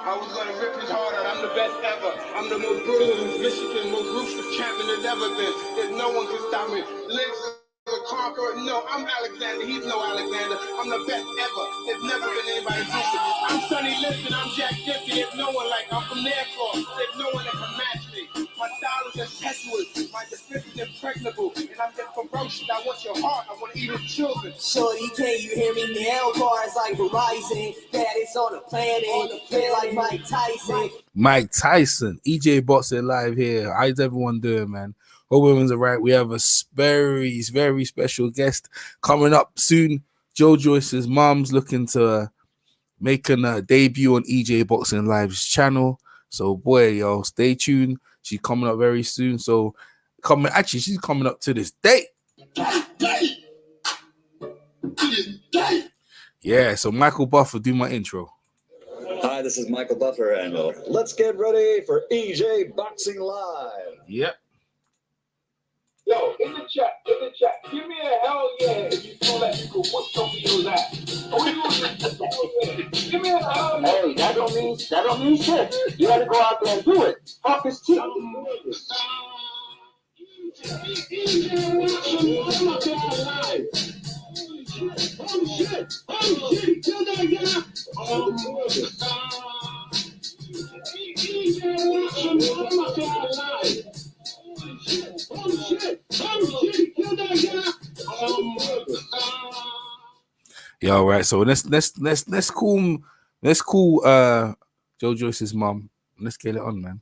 I was gonna rip his heart out. I'm the best ever. I'm the most brutal Michigan, most ruthless champion there's ever been. There's no one can stop me. Legs the conqueror. No, I'm Alexander. He's no Alexander. I'm the best ever. There's never been anybody close. I'm Sonny Liston. I'm Jack Dempsey. There's no one like I'm from their floor. There's no one that can match me. My style is impetuous. My defense is impregnable. And I'm just ferocious. I want your heart. I want to eat your children. Shorty, can you hear me now? Cars like Verizon. That is on the planet. Play like Mike Tyson. Mike Tyson, EJ Boxing Live here. How's everyone doing, man? Hope everyone's all right. We have a very, very special guest coming up soon. Joyce's mom's looking to make a debut on EJ Boxing Live's channel. So, boy, yo, stay tuned. She's coming up very soon. So, she's coming up to this date. Yeah, so Michael Buffer, do my intro. Hi, this is Michael Buffer, and let's get ready for EJ Boxing Live. Yep. Yo, in the chat, give me a hell yeah if you feel like you could whoop some people's ass. Give me a hell yeah. Hey, that don't mean shit. You gotta go out there and do it. Fuck his team. Yeah, all right. So let's call Joyce's mom. Let's get it on, man.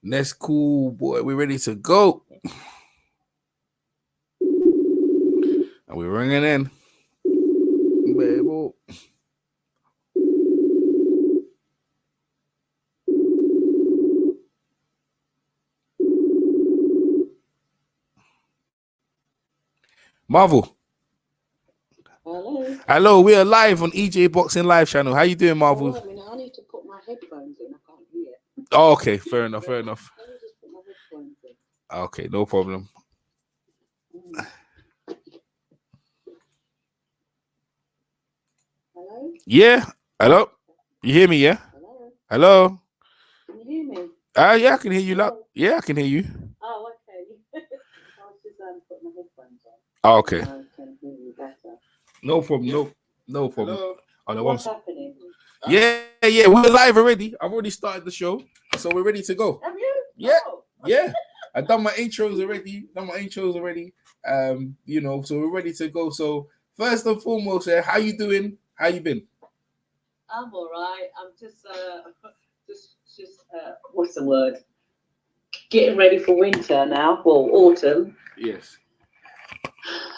Let's cool, boy. We're ready to go. And we're ringing in. Baby. Marvel. Hello, we are live on EJ Boxing Live channel. How you doing, Marvel? I mean, I need to put my headphones in. I can't hear. Oh, okay, fair enough. Let me just put my headphones in. Okay, no problem. Hello? Yeah. Hello? You hear me, yeah? Hello? Can you hear me? Yeah, I can hear you. Yeah, I can hear you. Oh, okay. I was just putting my headphones on. Oh, okay. I can hear you better. No problem. No problem. Hello? Oh, no, What's happening? Yeah, we're live already. I've already started the show, so we're ready to go. Have you? Yeah. Oh. Yeah, I've done my intros already. So we're ready to go. So first and foremost, how you doing? How you been? I'm all right. I'm just what's the word? Getting ready for winter now. Well, autumn. Yes.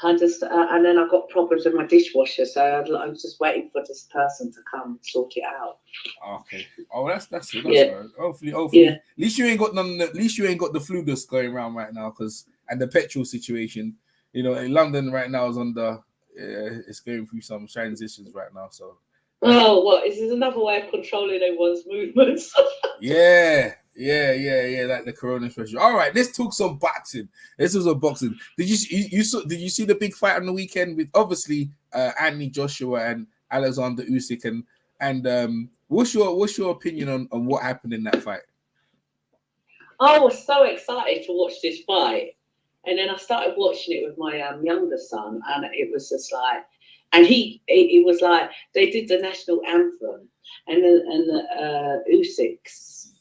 I just and then I've got problems with my dishwasher, so I'm just waiting for this person to come sort it out. Okay. Oh, that's good. Yeah. Right. Hopefully. Yeah. At least you ain't got none. At least you ain't got the flu that's going around right now, and the petrol situation. You know, in London right now is it's going through some transitions right now. So. Oh, what? Is this another way of controlling everyone's movements? Yeah, like the Corona special. All right, let's talk some boxing. This was a boxing. Did you see the big fight on the weekend with obviously Anthony Joshua and Oleksandr Usyk and what's your opinion on what happened in that fight? I was so excited to watch this fight, and then I started watching it with my younger son, and it was just like, and it was like they did the national anthem, and Usyk's,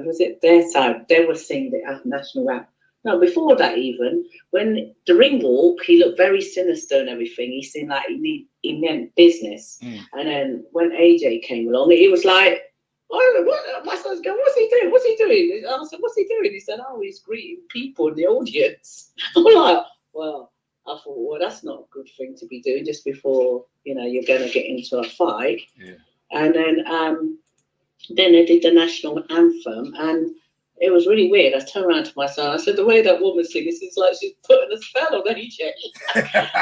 was it their side? They were singing the national anthem. No, before that, even when the ring walk, he looked very sinister and everything. He seemed like he meant business. And then when AJ came along, it was like, oh, my son's going, what's he doing? What's he doing? I said, what's he doing? He said, oh, he's greeting people in the audience. I'm like, well, I thought, well, that's not a good thing to be doing just before, you're going to get into a fight. Yeah. And then they did the national anthem, and it was really weird. I turned around to my son. I said, the way that woman sings, it's like she's putting a spell on AJ.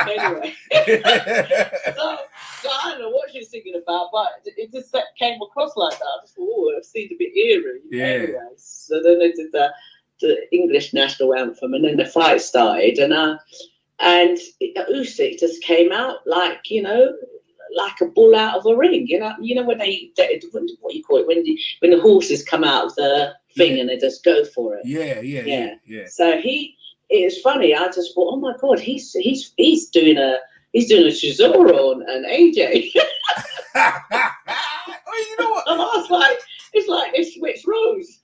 Anyway. So I don't know what she's singing about, but it just came across like that. I just thought, oh, it seemed a bit eerie. Yeah. Anyway, so then they did the English national anthem, and then the fight started, and Usyk just came out like, like a bull out of a ring. You know when what you call it when the horses come out of the thing and they just go for it. Yeah. So it's funny. I just thought, oh my God, he's doing a Chisora on an AJ. Oh, you know what? And I was like, it's like they switched roles.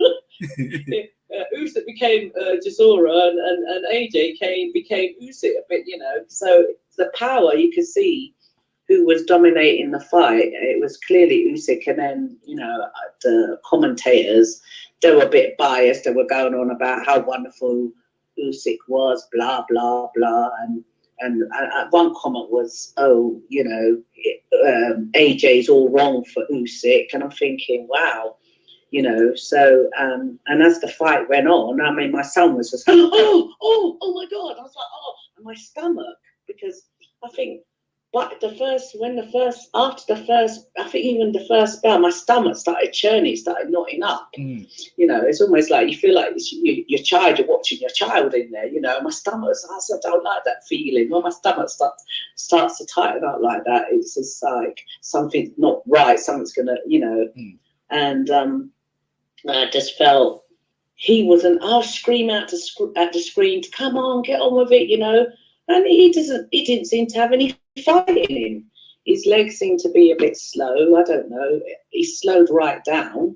Usyk became Chisora and AJ became Usyk a bit, you know. So the power, you could see who was dominating the fight. It was clearly Usyk, and then, you know, the commentators, they were a bit biased. They were going on about how wonderful Usyk was, blah, blah, blah. And one comment was, oh, you know, AJ's all wrong for Usyk. And I'm thinking, wow, you know. So, and as the fight went on, I mean, my son was just, oh my God. I was like, oh, and my stomach, because I think, but after the first, I think even the first bell, my stomach started churning, started knotting up. You know, it's almost like you feel like your child, you're watching your child in there, you know. My stomach, I don't like that feeling. When my stomach starts to tighten up like that, it's just like something's not right, something's gonna, you know. And I just felt I was screaming at the screen, come on, get on with it, you know. And he didn't seem to have any fight in him. His legs seemed to be a bit slow. I don't know. He slowed right down,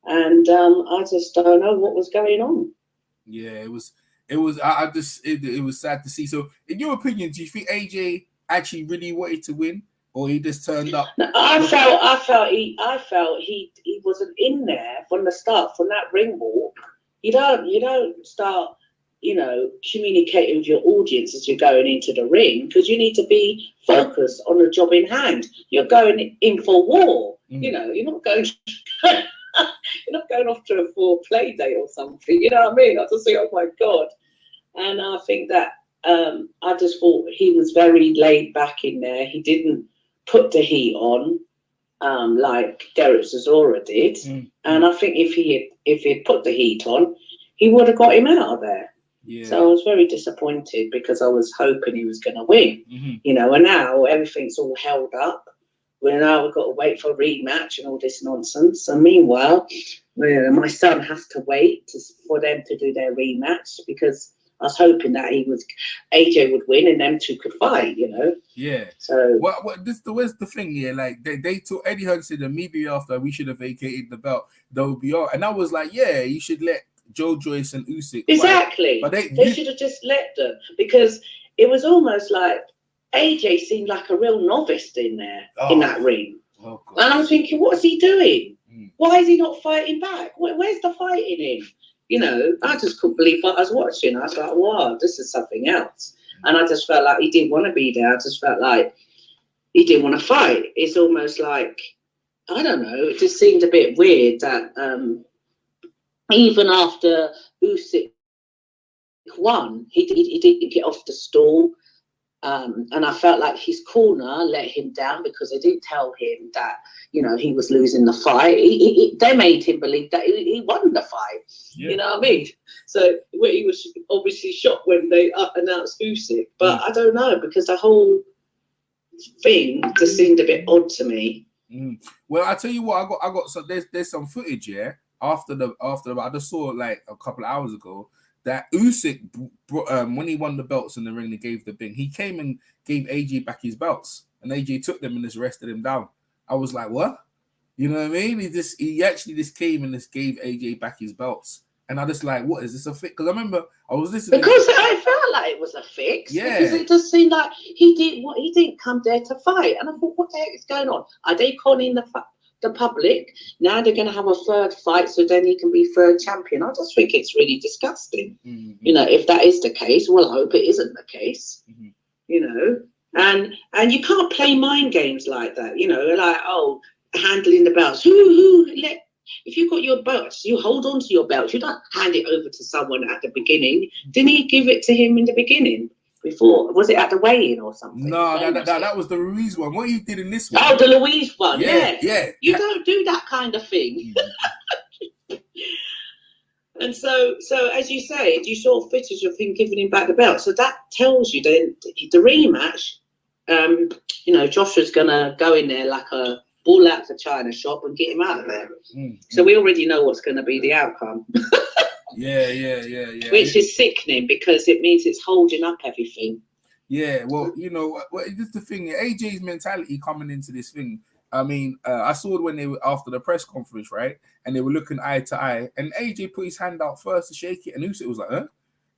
and I just don't know what was going on. Yeah, it was. It was sad to see. So, in your opinion, do you think AJ actually really wanted to win, or he just turned up? No, I felt he wasn't in there from the start. From that ring walk, you don't start, you know, communicating with your audience as you're going into the ring, because you need to be focused on the job in hand. You're going in for war. You know, you're not going off to for a play day or something. You know what I mean? I just think, oh my God. And I think that I just thought he was very laid back in there. He didn't put the heat on like Derek Chisora did. And I think if he had put the heat on, he would have got him out of there. Yeah. So I was very disappointed, because I was hoping he was going to win. You know, and now everything's all held up. We've got to wait for a rematch and all this nonsense. And meanwhile, my son has to wait for them to do their rematch, because I was hoping that AJ would win and them two could fight, you know. Yeah. So where's the thing here? Like they told Eddie Hearn said immediately after we should have vacated the belt, they'll be all. And I was like, yeah, you should let Joyce and Usyk exactly. But they should have just let them, because it was almost like AJ seemed like a real novice in there in that ring. And I was thinking, what's he doing? Why is he not fighting back? Where's the fighting in? You know, I just couldn't believe what I was watching. I was like, wow, this is something else. And I just felt like he didn't want to be there. I just felt like he didn't want to fight. It's almost like, I don't know, it just seemed a bit weird that even after Usyk won, he didn't get off the stool. And I felt like his corner let him down, because they didn't tell him that, you know, he was losing the fight. They made him believe that he won the fight. You know what I mean? So he was obviously shocked when they announced Usyk. But I don't know, because the whole thing just seemed a bit odd to me. Well, I tell you what, I got. So there's some footage, yeah. After I just saw it like a couple of hours ago, that Usyk, when he won the belts in the ring, they gave the thing. He came and gave AJ back his belts, and AJ took them and just rested him down. I was like, what? You know what I mean? He actually just came and just gave AJ back his belts, and I just like, what is this a fix? Because I remember I was listening. Because I felt like it was a fix. Yeah. Because it just seemed like he didn't come there to fight, and I thought, what the heck is going on? Are they conning the public? Now they're going to have a third fight, so then he can be third champion. I just think it's really disgusting. You know, if that is the case, well, I hope it isn't the case. You know, and you can't play mind games like that. You know, like, oh, handling the belts. If you've got your belts, you hold on to your belts. You don't hand it over to someone at the beginning. Didn't he give it to him in the beginning? Before, was it at the weigh-in or something? No, that was the Ruiz one. What he did in this one? Oh, the Louise one. Yeah. You Yeah. don't do that kind of thing. And so as you say, you saw footage of him giving him back the belt. So that tells you then the rematch, you know, Joshua's gonna go in there like a bull out the china shop and get him out of there. So we already know what's going to be the outcome. Yeah. Which is sickening because it means it's holding up everything. Yeah, well, you know, this is the thing. AJ's mentality coming into this thing. I mean, I saw when they were after the press conference, right? And they were looking eye to eye, and AJ put his hand out first to shake it, and Usyk was like, "Huh?"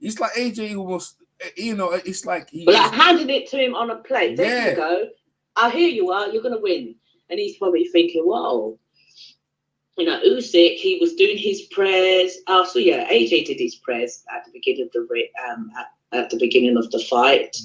It's like AJ almost, you know, it's like he Well, I handed it to him on a plate. There Yeah. you go. Oh, here you are. You're going to win. And he's probably thinking, whoa. You know, Usyk, he was doing his prayers. Oh, so yeah, AJ did his prayers at the beginning of the at the beginning of the fight,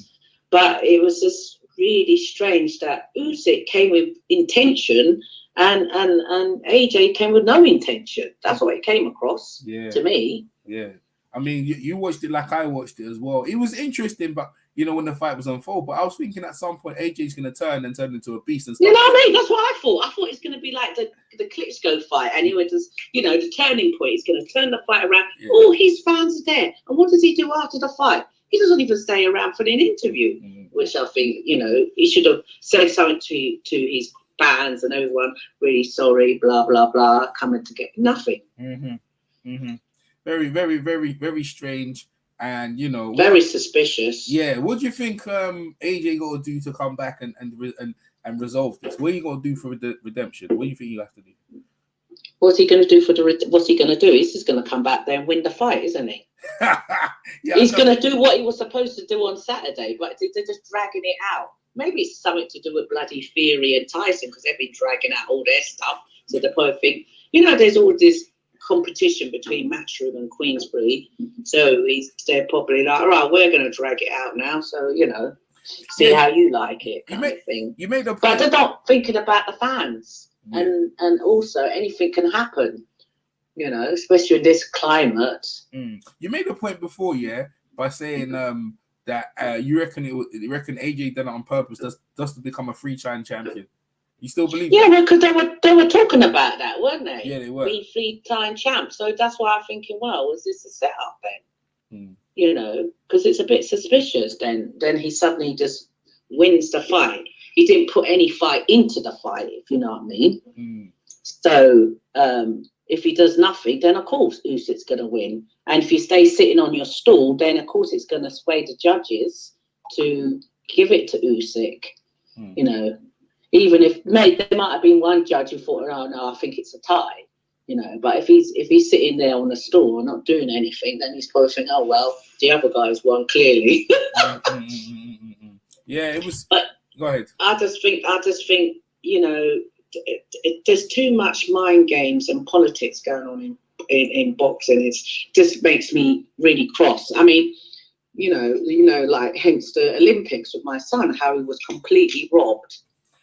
but it was just really strange that Usyk came with intention and AJ came with no intention. That's what it came across to me. Yeah, I mean, you watched it like I watched it as well. It was interesting, but you know when the fight was unfold. But I was thinking at some point AJ's going to turn into a beast and stuff. You know what I mean? That's what I thought. I thought it's going to be like the Klitschko fight, and he would just, you know, the turning point. He's going to turn the fight around. Yeah. All his fans are there, and what does he do after the fight? He doesn't even stay around for an interview, which I think, you know, he should have said something to his fans and everyone. Really sorry, blah blah blah. Coming to get nothing. Very, very, very, very strange. And you know, very suspicious. Yeah, what do you think AJ got to do to come back and resolve this? What are you going to do for the redemption? What do you think you have to do? What's he going to do what's he going to do? He's just going to come back there and win the fight, isn't he? Yeah, he's going to do what he was supposed to do on Saturday, but they're just dragging it out. Maybe it's something to do with bloody Fury and Tyson because they've been dragging out all their stuff. So the poor thing, you know, there's all this competition between Matchroom and Queensbury, so they're probably like, all right, we're going to drag it out now, so you know, see how you like it, kind of thing. You made a point. But they're not thinking about the fans, and also anything can happen, you know, especially in this climate. You made a point before, by saying that you reckon AJ done it on purpose, just to become a three-time champion. You still believe? Yeah, well, because they were talking about that, weren't they? Yeah, they were. Being three-time champ. So that's why I'm thinking, well, was this a setup then? You know, because it's a bit suspicious. Then he suddenly just wins the fight. He didn't put any fight into the fight, if you know what I mean. So if he does nothing, then of course Usyk's going to win. And if you stay sitting on your stool, then of course it's going to sway the judges to give it to Usyk. You know. Even if there might have been one judge who thought, oh no, I think it's a tie, you know. But if he's sitting there on the stool and not doing anything, then he's probably thinking, oh well, the other guys won clearly. Yeah, it was. But go ahead. I just think, you know, there's too much mind games and politics going on in boxing. It just makes me really cross. I mean, you know, like hence the Olympics with my son, how he was completely robbed.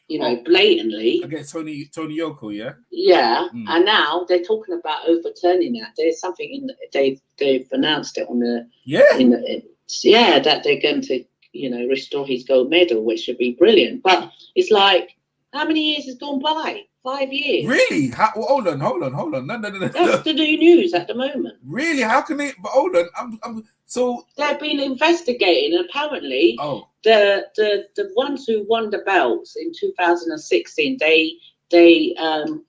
You know, blatantly. Against Tony Yoko, yeah? Yeah, and now they're talking about overturning that. There's something they've announced it on the... that they're going to, you know, restore his gold medal, which would be brilliant. But it's like, how many years has gone by? 5 years. Really? Hold on. No. That's the new news at the moment. Really? How can they... But hold on, so... They've been investigating, and apparently... The ones who won the belts in 2016, they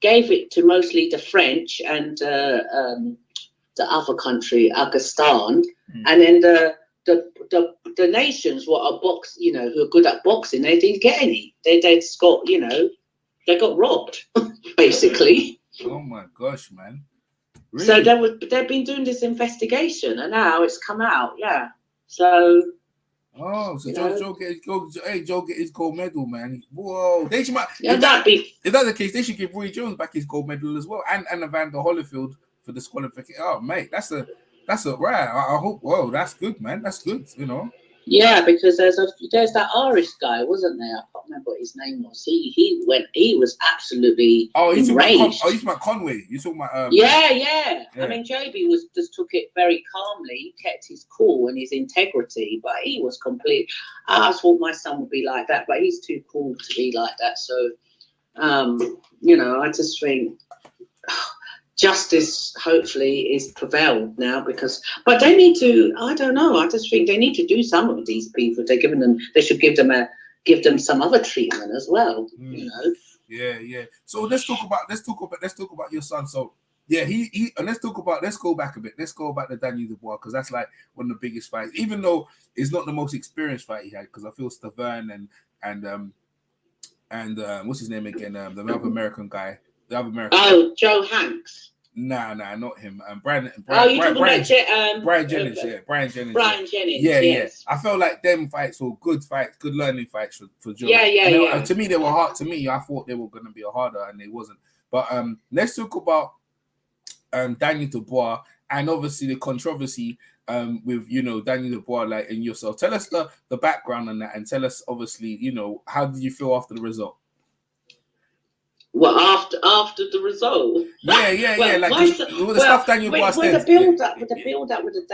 gave it to mostly the French and the other country, Afghanistan, and then the nations who are who are good at boxing, they didn't get any. They just got, you know, they got robbed basically. Oh my gosh, man! Really? So they've been doing this investigation, and now it's come out. Yeah, so. Oh, so Joe get his gold medal, man. Whoa, they should. If that's the case, they should give Roy Jones back his gold medal as well, and Evander Holyfield for disqualification. Oh, mate, that's a right. I hope. Whoa, that's good, man. That's good. You know. Yeah, because there's that Irish guy, wasn't there? I can't remember what his name was. He was absolutely enraged. You talking about Conway? You talking about Yeah. I mean, JB just took it very calmly. He kept his cool and his integrity, but he was complete. I thought my son would be like that, but he's too cool to be like that. So, you know, I just think justice hopefully is prevailed now but they need to, I don't know, I just think they need to do something with these people. They should give them give them some other treatment as well. You know. Yeah. So let's talk about your son. So yeah, he and let's go back a bit. Let's go back to Daniel Dubois, because that's like one of the biggest fights, even though it's not the most experienced fight he had, because I feel Stavern and what's his name again? The other American guy. Joe Hanks. Nah, not him. Brian Brian Jennings. Brian Jennings. Yeah. Yes. I felt like them fights were good fights, good learning fights for Joe. Yeah. To me, they were hard. To me, I thought they were going to be harder, and they wasn't. But let's talk about Daniel Dubois, and obviously the controversy with Daniel Dubois, like, and yourself. Tell us the background on that, and tell us obviously how did you feel after the result? Well, after the result, like the stuff Daniel Dubois said. With the build up with the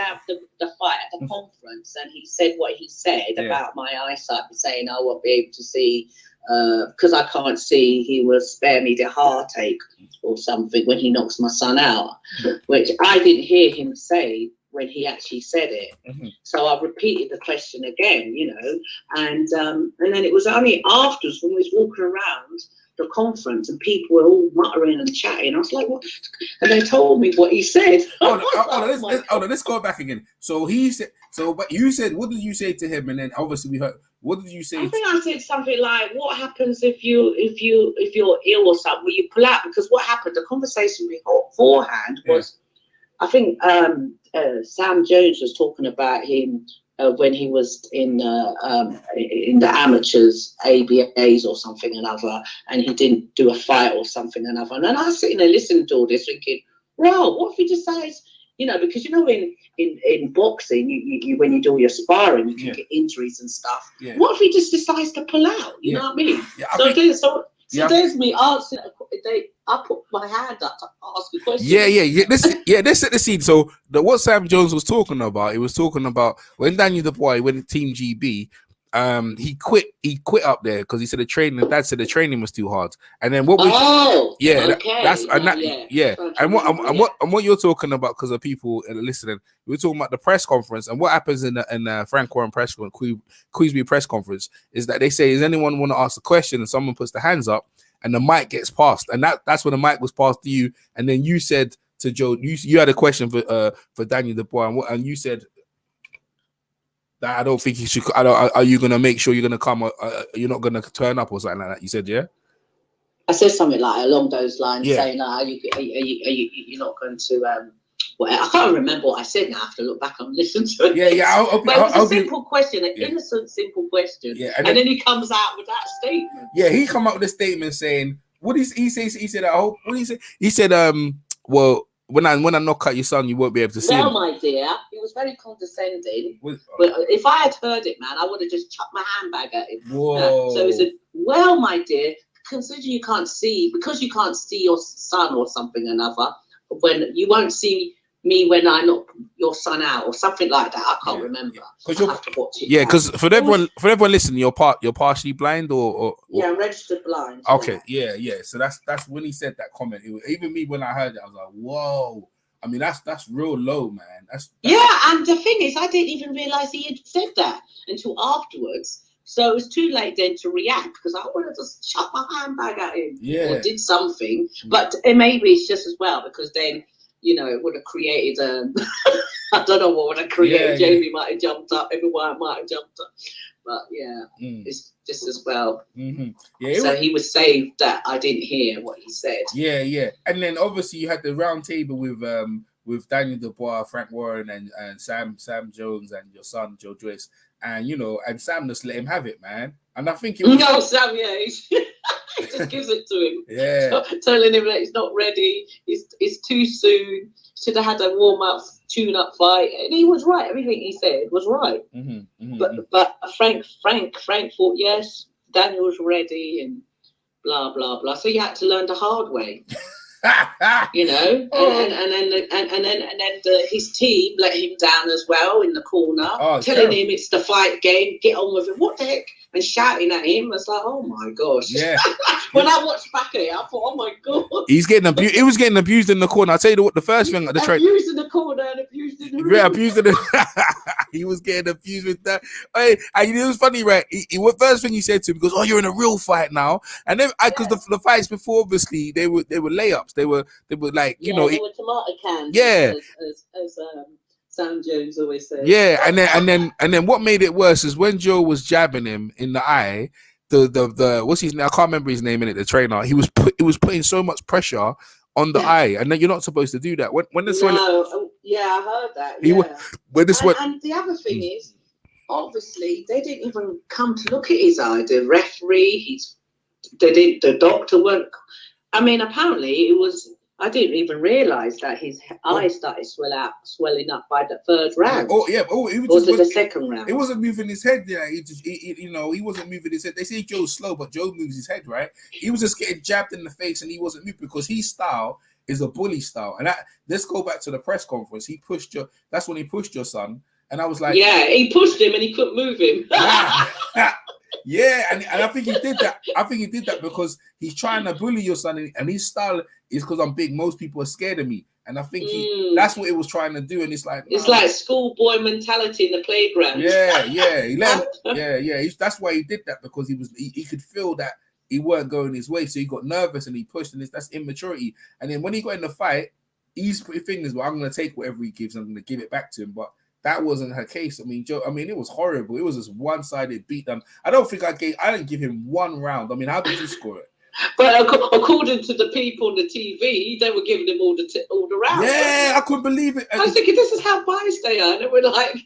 fight at the conference, and he said what he said about my eyesight, saying I won't be able to see because I can't see. He will spare me the heartache or something when he knocks my son out, which I didn't hear him say when he actually said it. So I repeated the question again, and then it was only afterwards when we was walking around the conference and people were all muttering and chatting. I was like, what? And they told me what he said. Let's go back again. So he said, but you said, what did you say to him? And then obviously we heard, what did you say? I think I said something like, what happens if you're ill or something? Will you pull out? Because what happened, the conversation beforehand was, I think Sam Jones was talking about him when he was in the amateurs, ABAs or something another, and he didn't do a fight or something another. And then I was sitting there listening to all this, thinking, well, what if he decides, because in boxing, you when you do your sparring, you can get injuries and stuff. What if he just decides to pull out? You know what I mean? There's me answering. I put my hand up to ask a question. Let's set the scene. So what Sam Jones was talking about, he was talking about when Daniel Dubois went to Team GB. He quit up there because he said the training was too hard. And then what and what you're talking about, because of people listening, we're talking about the press conference, and what happens in the Frank Warren press conference, Queensbury press conference, is that they say, does anyone want to ask a question? And someone puts the hands up and the mic gets passed, and that's when the mic was passed to you, and then you said to Joe, you had a question for Daniel Dubois, and you said that I don't think you should. Are you gonna make sure you're gonna come? You're not gonna turn up or something like that? You said, yeah. I said something like along those lines, saying, "Are you not going to?" Well, I can't remember what I said now. I have to look back and listen to it. But it was a simple question, an innocent, simple question. And then he comes out with that statement. Yeah, he come out with a statement saying, "What did he say?" He said, "I hope." What did he say? He said, well, when I knock out your son, you won't be able to see him." Well, my dear, he was very condescending. But if I had heard it, man, I would have just chucked my handbag at him. Whoa. So he said, "Well, my dear, consider you can't see your son or something another, when you won't see me when I knock your son out," or something like that. I can't remember. I have to watch it. Yeah, because for everyone listening, you're partially blind or I'm registered blind. Okay, yeah. So that's when he said that comment. Even me, when I heard it, I was like, whoa. I mean, that's real low, man. That's and the thing is, I didn't even realize he had said that until afterwards. So it was too late then to react, because I would have just chucked my handbag at him or did something. But maybe it's just as well, because then, it would have created I don't know what would have created. Jamie might have jumped up, everyone might have jumped up. But it's just as well. So he was saved that I didn't hear what he said. Yeah. And then obviously you had the round table with Daniel Dubois, Frank Warren, and Sam Jones, and your son Joe Joyce. And and Sam just let him have it, man. And I think it was Sam, he just gives it to him. Yeah, telling him that he's not ready. It's too soon. Should have had a warm-up, tune-up fight. And he was right. Everything he said was right. But Frank thought, yes, Daniel was ready, and blah blah blah. So he had to learn the hard way. And then his team let him down as well in the corner, telling him it's the fight game, get on with it. What the heck? and shouting at him. I was like, oh my gosh. Yeah. When I watched back at it, I thought, oh my god. He's getting abused. He was getting abused in the corner. I'll tell you what, the first thing at the train. Abused in the corner and abused in the room. Yeah, abused in the he was getting abused with that. Hey, and it was funny, right? What first thing he said to him, he goes, "Oh, you're in a real fight now." And then, because the fights before, obviously, they were layups. They were like, you know, they were tomato cans. Yeah. As Sam Jones always says. Yeah, and then what made it worse is when Joe was jabbing him in the eye. The what's his name? I can't remember his name in it. The trainer. He was putting so much pressure on the eye, and then you're not supposed to do that. When the yeah, I heard that. Yeah. And the other thing is, obviously, they didn't even come to look at his eye. The referee, the doctor weren't. I mean, apparently it was. I didn't even realise that his eye started swelling up by the third round. It was the second round? It wasn't moving his head. Yeah, he wasn't moving his head. They say Joe's slow, but Joe moves his head, right? He was just getting jabbed in the face, and he wasn't moving because his style is a bully style. And let's go back to the press conference. That's when he pushed your son, and I was like, yeah, he pushed him, and he couldn't move him. Yeah, and I think he did that. I think he did that because he's trying to bully your son, and his style is because I'm big. Most people are scared of me, and I think that's what it was trying to do. And it's like like schoolboy mentality in the playground. That's why he did that, because he could feel that he weren't going his way, so he got nervous and he pushed, and that's immaturity. And then when he got in the fight, he's put his fingers. Well, I'm going to take whatever he gives. I'm going to give it back to him, but. That wasn't her case. I mean, Joe. I mean, it was horrible. It was just one-sided beatdown. I didn't give him one round. I mean, how did you score it? But according to the people on the TV, they were giving him all the rounds. Yeah, I couldn't believe it. I was thinking, this is how biased they are. And we're like,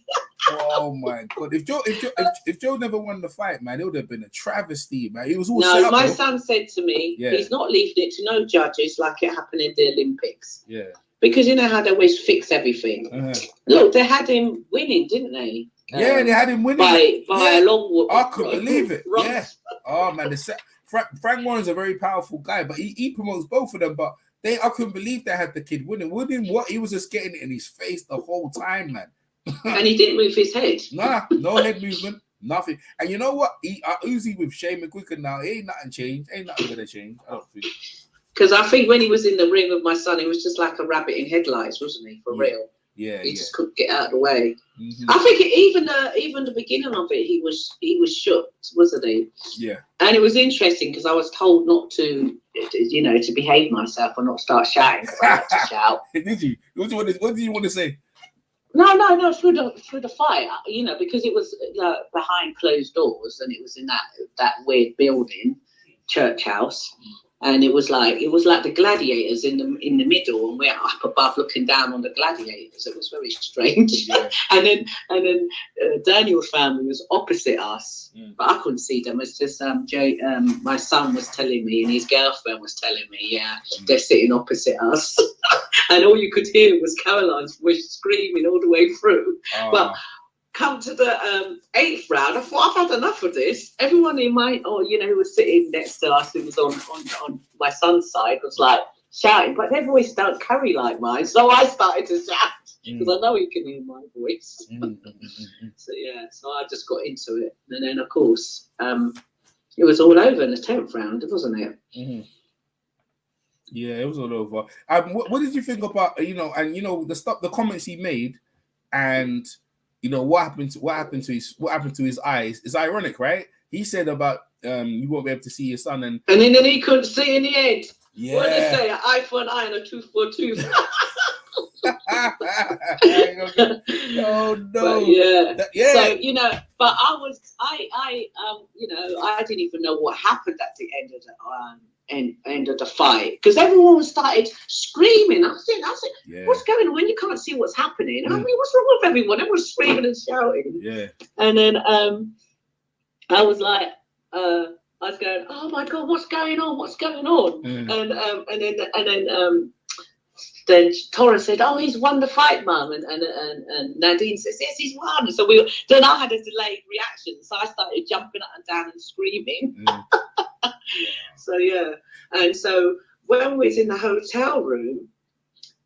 oh my god! If Joe never won the fight, man, it would have been a travesty, man. He was all set up, my son said to me, he's not leaving it to no judges like it happened in the Olympics. Yeah. Because you know how they always fix everything. Look, they had him winning, didn't they? Yeah, they had him winning by a long walk. I couldn't believe it. Yeah. Oh man, Frank Warren's a very powerful guy, but he promotes both of them. But I couldn't believe they had the kid winning. What? He was just getting it in his face the whole time, man. And he didn't move his head. Nah, no head movement, nothing. And you know what? Uzi with Shane McQuicken now, ain't nothing changed. Ain't nothing gonna change. I don't think. Because I think when he was in the ring with my son, he was just like a rabbit in headlights, wasn't he? For real. Yeah. He just couldn't get out of the way. I think even the beginning of it, he was shook, wasn't he? Yeah. And it was interesting because I was told not to behave myself or not start shouting because I like to shout. Did you? What did you want to say? No, through the fight, because it was behind closed doors and it was in that weird building, church house. And it was like the gladiators in the middle, and we're up above looking down on the gladiators. It was very strange. Yeah. and then Daniel's family was opposite us, but I couldn't see them. It's just my son was telling me, and his girlfriend was telling me, they're sitting opposite us, and all you could hear was Caroline's voice screaming all the way through. But come to the 8th round, I thought, I've had enough of this. Everyone in who was sitting next to us, who was on my son's side, was like shouting, but their voice don't carry like mine. So I started to shout because I know he can hear my voice. So I just got into it. And then, of course, it was all over in the 10th round, wasn't it? Yeah, it was all over. What did you think about, the comments he made and... what happened to his eyes? It's ironic, right? He said about you won't be able to see your son, and then he couldn't see in the end. Yeah. What did they say? An eye for an eye and a tooth for a tooth. Oh no! But So but I didn't even know what happened at the end of the end of the fight because everyone started screaming. I said, what's going on when you can't see what's happening? I mean, what's wrong with everyone? Everyone's screaming and shouting. Yeah. And then I was like, I was going, oh my god, what's going on? What's going on? And then Tora said, oh, he's won the fight, Mum. And Nadine says, yes, he's won. So then I had a delayed reaction. So I started jumping up and down and screaming. So, yeah. And so when we was in the hotel room,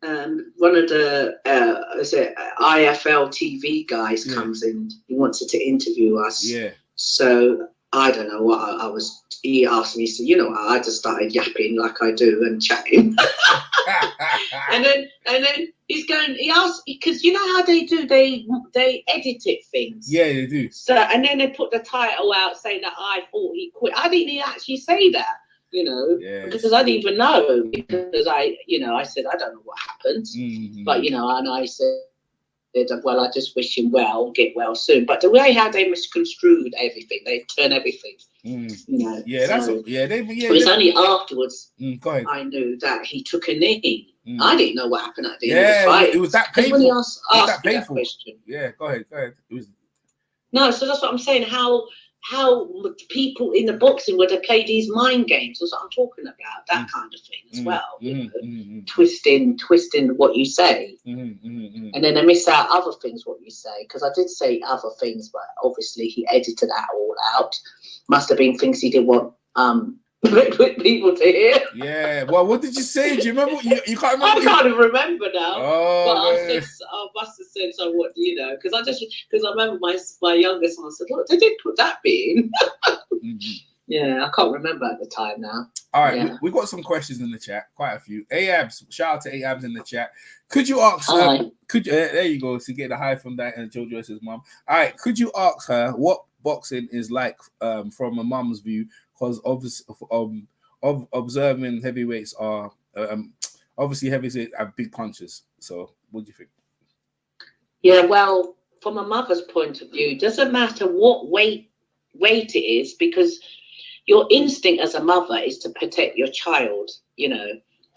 one of the IFL TV guys comes in. He wanted to interview us. Yeah. So I don't know what I was. He asked me, so you know, I just started yapping like I do and chatting. and then he's going. He asked, because you know how they do. They edit it things. Yeah, they do. So and then they put the title out saying that I thought he quit. I didn't actually say that, you know, because I didn't even know, because I said I don't know what happened, but and I said, well, I just wish him well, get well soon. But the way how they misconstrued everything, they turn everything, Yeah, so, it was only afterwards go ahead. I knew that he took a knee. I didn't know what happened at the end of the fight. It was that painful. When he asked me that question. Yeah, go ahead. It was. No, so that's what I'm saying. How people in the boxing where they play these mind games. That's what I'm talking about. That kind of thing as well. Twisting what you say, and then they miss out other things what you say. Because I did say other things, but obviously he edited that all out. Must have been things he didn't want people to hear. Yeah. Well, what did you say? Do you remember? You can't remember? I can't even remember now. Oh, but I must have said, so what, because I remember my youngest one said, look, they did put that bit in. Yeah, I can't remember at the time now. All right, we got some questions in the chat, quite a few. Abs, shout out to Abs in the chat. Could you ask her? There you go, to get the high from that and Joe Joyce's mom. All right, could you ask her what boxing is like from a mom's view? Because obviously, observing heavyweights are obviously heavyweights have big punches. So, what do you think? Yeah, well, from a mother's point of view, it doesn't matter what weight it is, because your instinct as a mother is to protect your child,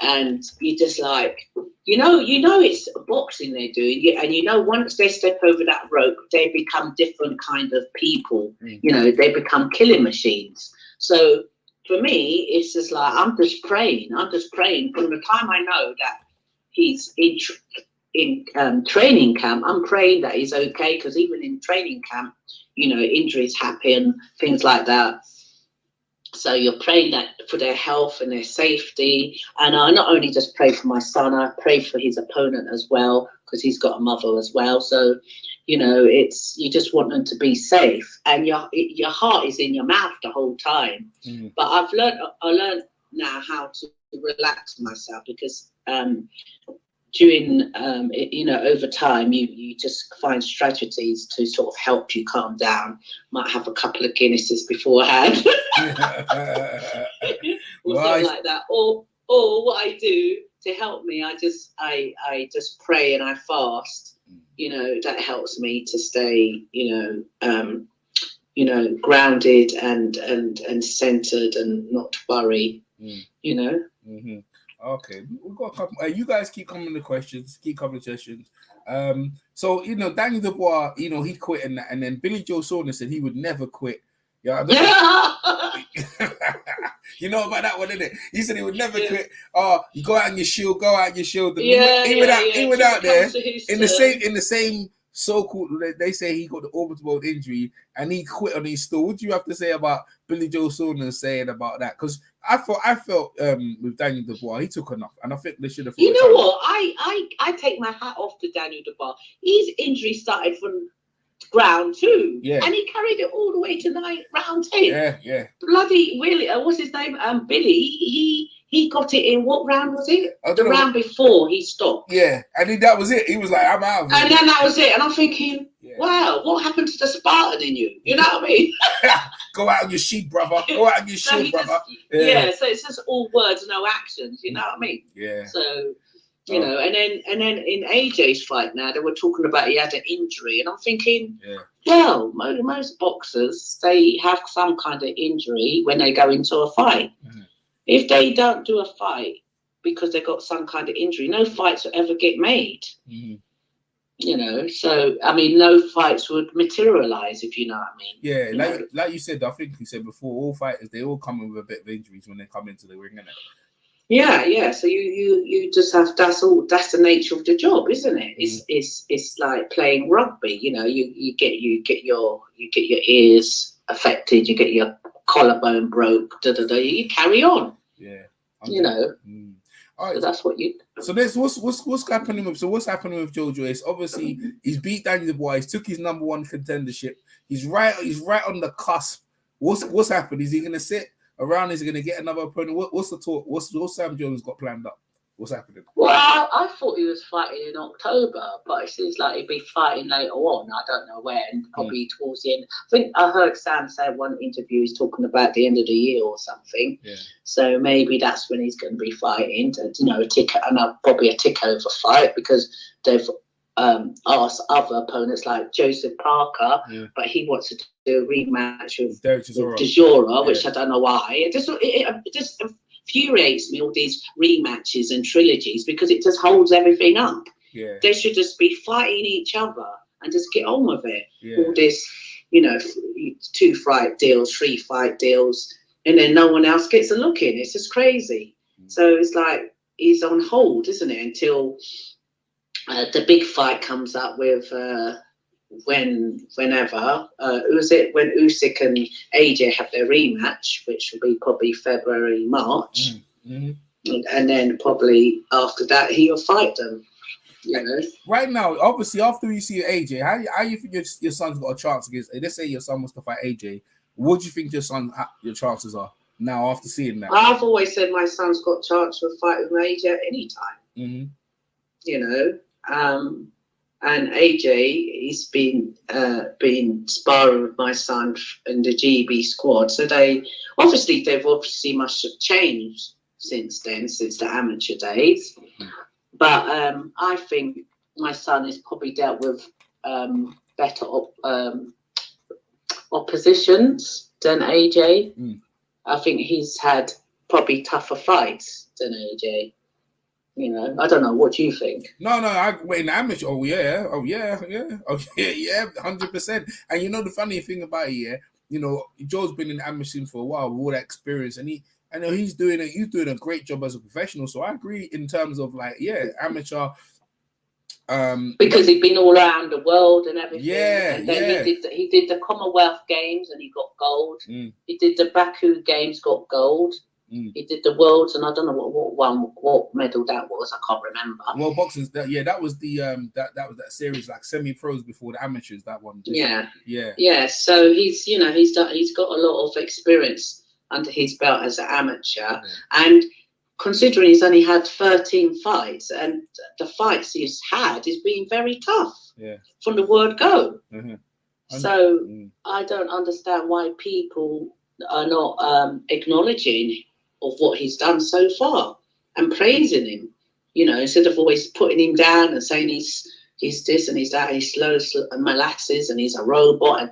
and you just like, it's boxing they're doing, and once they step over that rope, they become different kind of people. They become killing machines. So for me, it's just like I'm just praying from the time I know that he's in training camp. I'm praying that he's okay, because even in training camp, injuries happen, things like that. So you're praying that for their health and their safety. And I not only just pray for my son, I pray for his opponent as well, because he's got a mother as well. So, you just want them to be safe, and your heart is in your mouth the whole time. But I learned now how to relax myself, because during over time you just find strategies to sort of help you calm down. Might have a couple of Guinnesses beforehand or something like that, or what I do to help me, I just pray and I fast. That helps me to stay grounded and centered and not to worry. Okay, we've got a couple. You guys keep coming to questions, keep coming to questions. So Daniel Dubois, he quit, and then Billy Joe Saunders said he would never quit. Yeah. You know about that one, isn't it? He said he would never quit. Oh, you go out in your shield, He went out there in the same so-called. They say he got the orbital injury and he quit on his stool. What do you have to say about Billy Joe Saunders saying about that? Because I felt with Daniel Dubois, he took enough, and I think they should have. You know what? I take my hat off to Daniel Dubois. His injury started from round 2, and he carried it all the way to round 10. Yeah. Bloody really, what's his name? Billy. He got it in, what round was it? The round before he stopped. Yeah, and that was it. He was like, I'm out of it. And then that was it. And I'm thinking, wow, what happened to the Spartan in you? You know what I mean? Go out on your sheet, brother. Go out on your sheet, brother. So it's just all words, no actions. You know what I mean? Yeah. So, and then in AJ's fight now, they were talking about he had an injury. And I'm thinking, well, most boxers, they have some kind of injury when they go into a fight. If they don't do a fight because they got some kind of injury, no fights will ever get made. So I mean, no fights would materialize, if you know what I mean. Yeah, like you said, I think you said before, all fighters, they all come with a bit of injuries when they come into the ring, innit? Yeah. So you just have, that's the nature of the job, isn't it? It's like playing rugby. You get your ears affected, you get your collarbone broke, you carry on. Yeah. All right. So that's what you. So what's happening with Joe Joyce? Obviously, he's beat Daniel Dubois. He's took his #1 contendership. He's right on the cusp What's happened? Is he gonna sit around? Is he gonna get another opponent? What's the talk? What's Sam Jones got planned up? What's happening? Well, I thought he was fighting in October, but it seems like he'd be fighting later on. I don't know when, probably towards the end. I think I heard Sam say one interview he's talking about the end of the year or something. Yeah. So maybe that's when he's going to be fighting, probably a tick-over fight, because they've asked other opponents like Joseph Parker, but he wants to do a rematch with Chisora, which I don't know why. It just infuriates me, all these rematches and trilogies, because it just holds everything up. Yeah. They should just be fighting each other and just get on with it. Yeah. All this, 2-fight deals, 3-fight deals, and then no one else gets a look in. It's just crazy. So it's like he's on hold, isn't it, until the big fight comes up with whenever was it when Usyk and AJ have their rematch, which will be probably February, March, and then probably after that he'll fight them. Right now, obviously, after you see AJ, how you think your son's got a chance against? Let's say your son wants to fight AJ. What do you think your chances are now after seeing that? I've always said my son's got a chance to fight with AJ at any time. And AJ, he's been sparring with my son in the GB squad. So they've obviously must have changed since then, since the amateur days. But I think my son has probably dealt with better oppositions than AJ. I think he's had probably tougher fights than AJ. I don't know. What do you think? No. In amateur. Oh yeah, 100%. And the funny thing about it, Joe's been in amateur for a while with all that experience, and he's doing a great job as a professional. So I agree in terms of amateur. Because he'd been all around the world and everything. Yeah, and then he did the Commonwealth Games and he got gold. He did the Baku Games, got gold. He did the Worlds, and I don't know what medal that was. I can't remember. Well, boxing, that was the that was that series, like semi-pros before the amateurs. That one. Yeah. So he's got a lot of experience under his belt as an amateur, and considering he's only had 13 fights, and the fights he's had has been very tough. From the word go. So I don't understand why people are not acknowledging of what he's done so far and praising him, instead of always putting him down and saying he's this and he's that, he's slow and molasses and he's a robot. And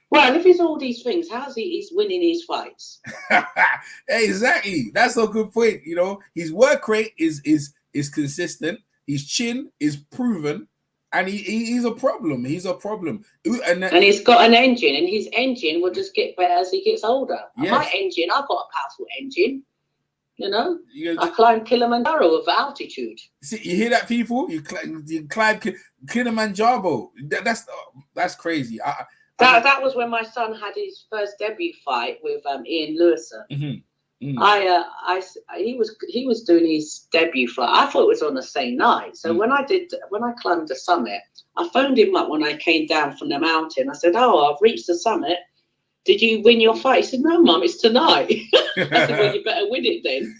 well, if he's all these things, how's he's winning his fights? Exactly, that's a good point. His work rate is consistent. His chin is proven. And he's a problem. He's a problem. And he's got an engine, and his engine will just get better as he gets older. Yes. My engine, I've got a powerful engine. I climbed Kilimanjaro with altitude. See, you hear that, people? You climbed Kilimanjaro. That's crazy. That was when my son had his first debut fight with Ian Lewison. He was doing his debut fight. I thought it was on the same night. So when I climbed the summit, I phoned him up when I came down from the mountain. I said, "Oh, I've reached the summit. Did you win your fight?" He said, "No, Mum, it's tonight." I said, "Well, you better win it then."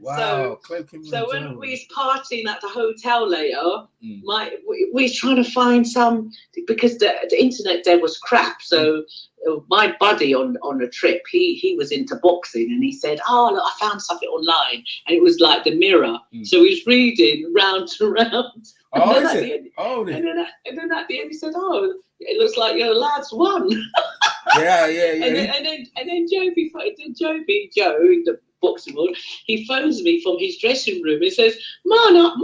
Wow. So when we was partying at the hotel later, we was trying to find some, because the internet there was crap. So my buddy on the trip, he was into boxing, and he said, "Oh, look, I found something online," and it was like the Mirror. So he was reading round and round. Oh, is it? And then at the end he said, "Oh, it looks like your lads won." Yeah. And then Joe in the boxing world, he phones me from his dressing room and says, Mama,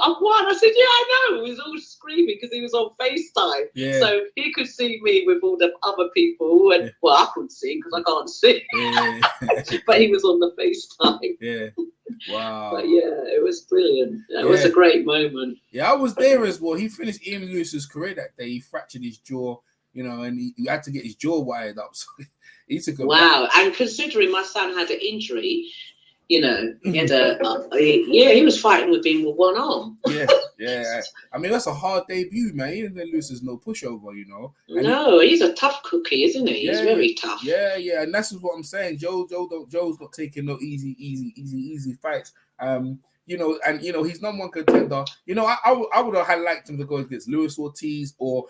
I've won." I said, "Yeah, I know." He was all screaming because he was on FaceTime. Yeah. So he could see me with all the other people, and well, I couldn't see him because I can't see. Yeah. But he was on the FaceTime. Yeah. Wow. But yeah, it was brilliant. It was a great moment. Yeah, I was there as well. He finished Ian Lewis's career that day. He fractured his jaw, and he had to get his jaw wired up. So he took a wow. And considering my son had an injury, You know, he had he was fighting with him with one arm. Yeah. I mean, that's a hard debut, man. He didn't lose as no pushover, you know. And he's a tough cookie, isn't he? He's very tough. Yeah, and that's what I'm saying. Joe's not taking no easy fights. You know, and you know he's number one contender. You know, I would have liked him to go against Luis Ortiz or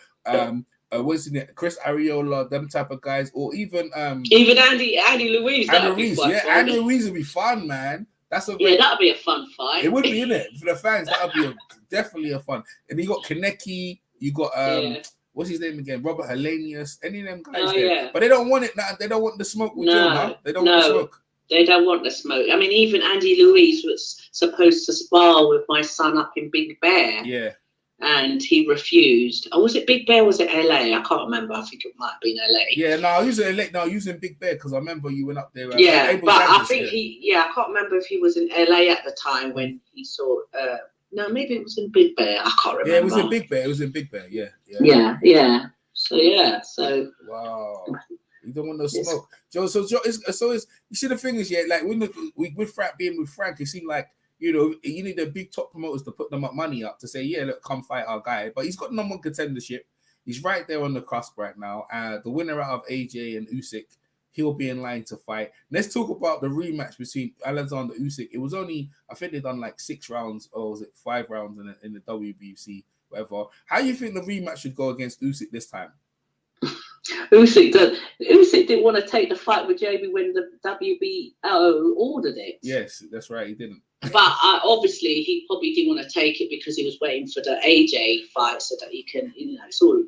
what's his name, Chris Arreola, them type of guys, or even Andy Ruiz. Andy Ruiz would be fun, man. That'd be a fun fight. It would be, innit? For the fans, that would be definitely a fun. And you got Kaneki, you got what's his name again? Robert Hellenius, any of them guys there. Yeah. But they don't want it now. They don't want the smoke with Joe, huh? They don't want the smoke. They don't want the smoke. I mean, even Andy Ruiz was supposed to spar with my son up in Big Bear. Yeah. And he refused. Oh, was it Big Bear? Was it LA? I can't remember. I think it might have been LA. Yeah, no, I was in LA. No, I was in Big Bear because I remember you went up there. Yeah, but I think I can't remember if he was in LA at the time when he saw. No, maybe it was in Big Bear. I can't remember. Yeah, it was in Big Bear. It was in Big Bear. Yeah. Yeah. So. Wow. You don't want no smoke, Joe. So Joe, you see the thing is, like with Frank being with Frank, it seemed like you need the big top promoters to put them up money up to say, yeah, look, come fight our guy. But he's got number one contendership. He's right there on the cusp right now. The winner out of AJ and Usyk, he'll be in line to fight. Let's talk about the rematch between Oleksandr Usyk. It was only, I think they done like 6 rounds, or was it 5 rounds in the WBC, whatever. How do you think the rematch should go against Usyk this time? Usyk didn't want to take the fight with Jamie when the WBO ordered it. Yes, that's right. He didn't. But obviously, he probably didn't want to take it because he was waiting for the AJ fight so that he can, it's all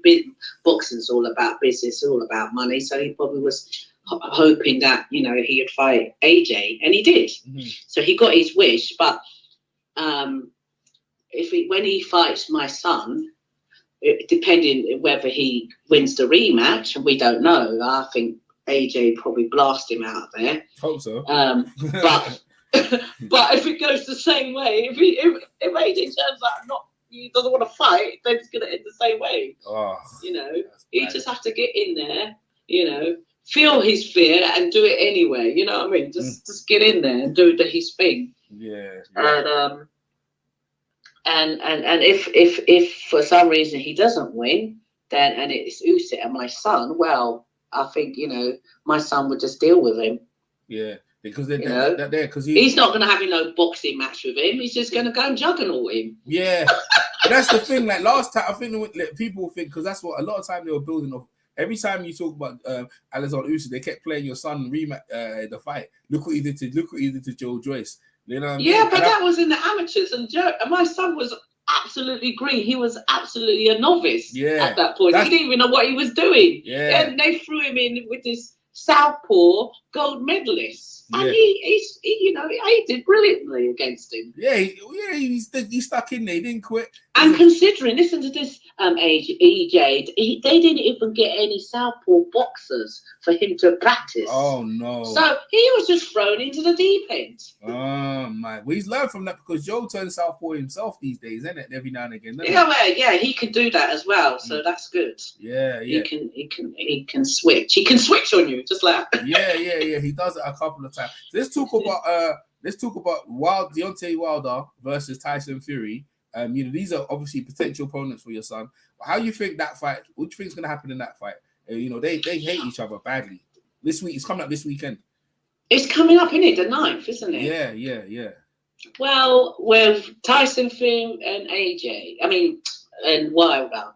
boxing's all about business, all about money. So he probably was hoping that he would fight AJ, and he did. Mm-hmm. So he got his wish. But when he fights my son, depending whether he wins the rematch, and we don't know, I think AJ probably blast him out of there. Hope so. But if it goes the same way, if AJ turns out he doesn't want to fight, then it's gonna end the same way. Oh, he just have to get in there, feel his fear and do it anyway. You know what I mean? Just get in there and do his thing. Yeah. And if for some reason he doesn't win, then and it's Usyk and my son, well, I think my son would just deal with him. Yeah, because they're there because he's not going to have no boxing match with him. He's just going to go and juggernaut him. Yeah, but that's the thing. Like last time, I think people think because that's what a lot of time they were building off. Every time you talk about Oleksandr Usyk, they kept playing your son the fight. Look what he did to Joe Joyce. You know what I mean? Yeah, but that was in the amateurs, and my son was absolutely green. He was absolutely a novice at that point. He didn't even know what he was doing. Yeah, and they threw him in with this southpaw gold medalist, and he did brilliantly against him. Yeah, he stuck in there. He didn't quit. And considering, listen to this, EJ, they didn't even get any southpaw boxers for him to practice. Oh no! So he was just thrown into the deep end. Oh my! Well, he's learned from that because Joe turns southpaw himself these days, isn't it? Every now and again. He can do that as well. So that's good. Yeah. He can switch. He can switch on you just like. Yeah. He does it a couple of times. So let's talk about Deontay Wilder versus Tyson Fury. These are obviously potential opponents for your son. How do you think that fight? What do you think is going to happen in that fight? They hate each other badly. This week, it's coming up this weekend. It's coming up, isn't it? The 9th, isn't it? Yeah. Well, with Tyson Fury and AJ, and Wilder.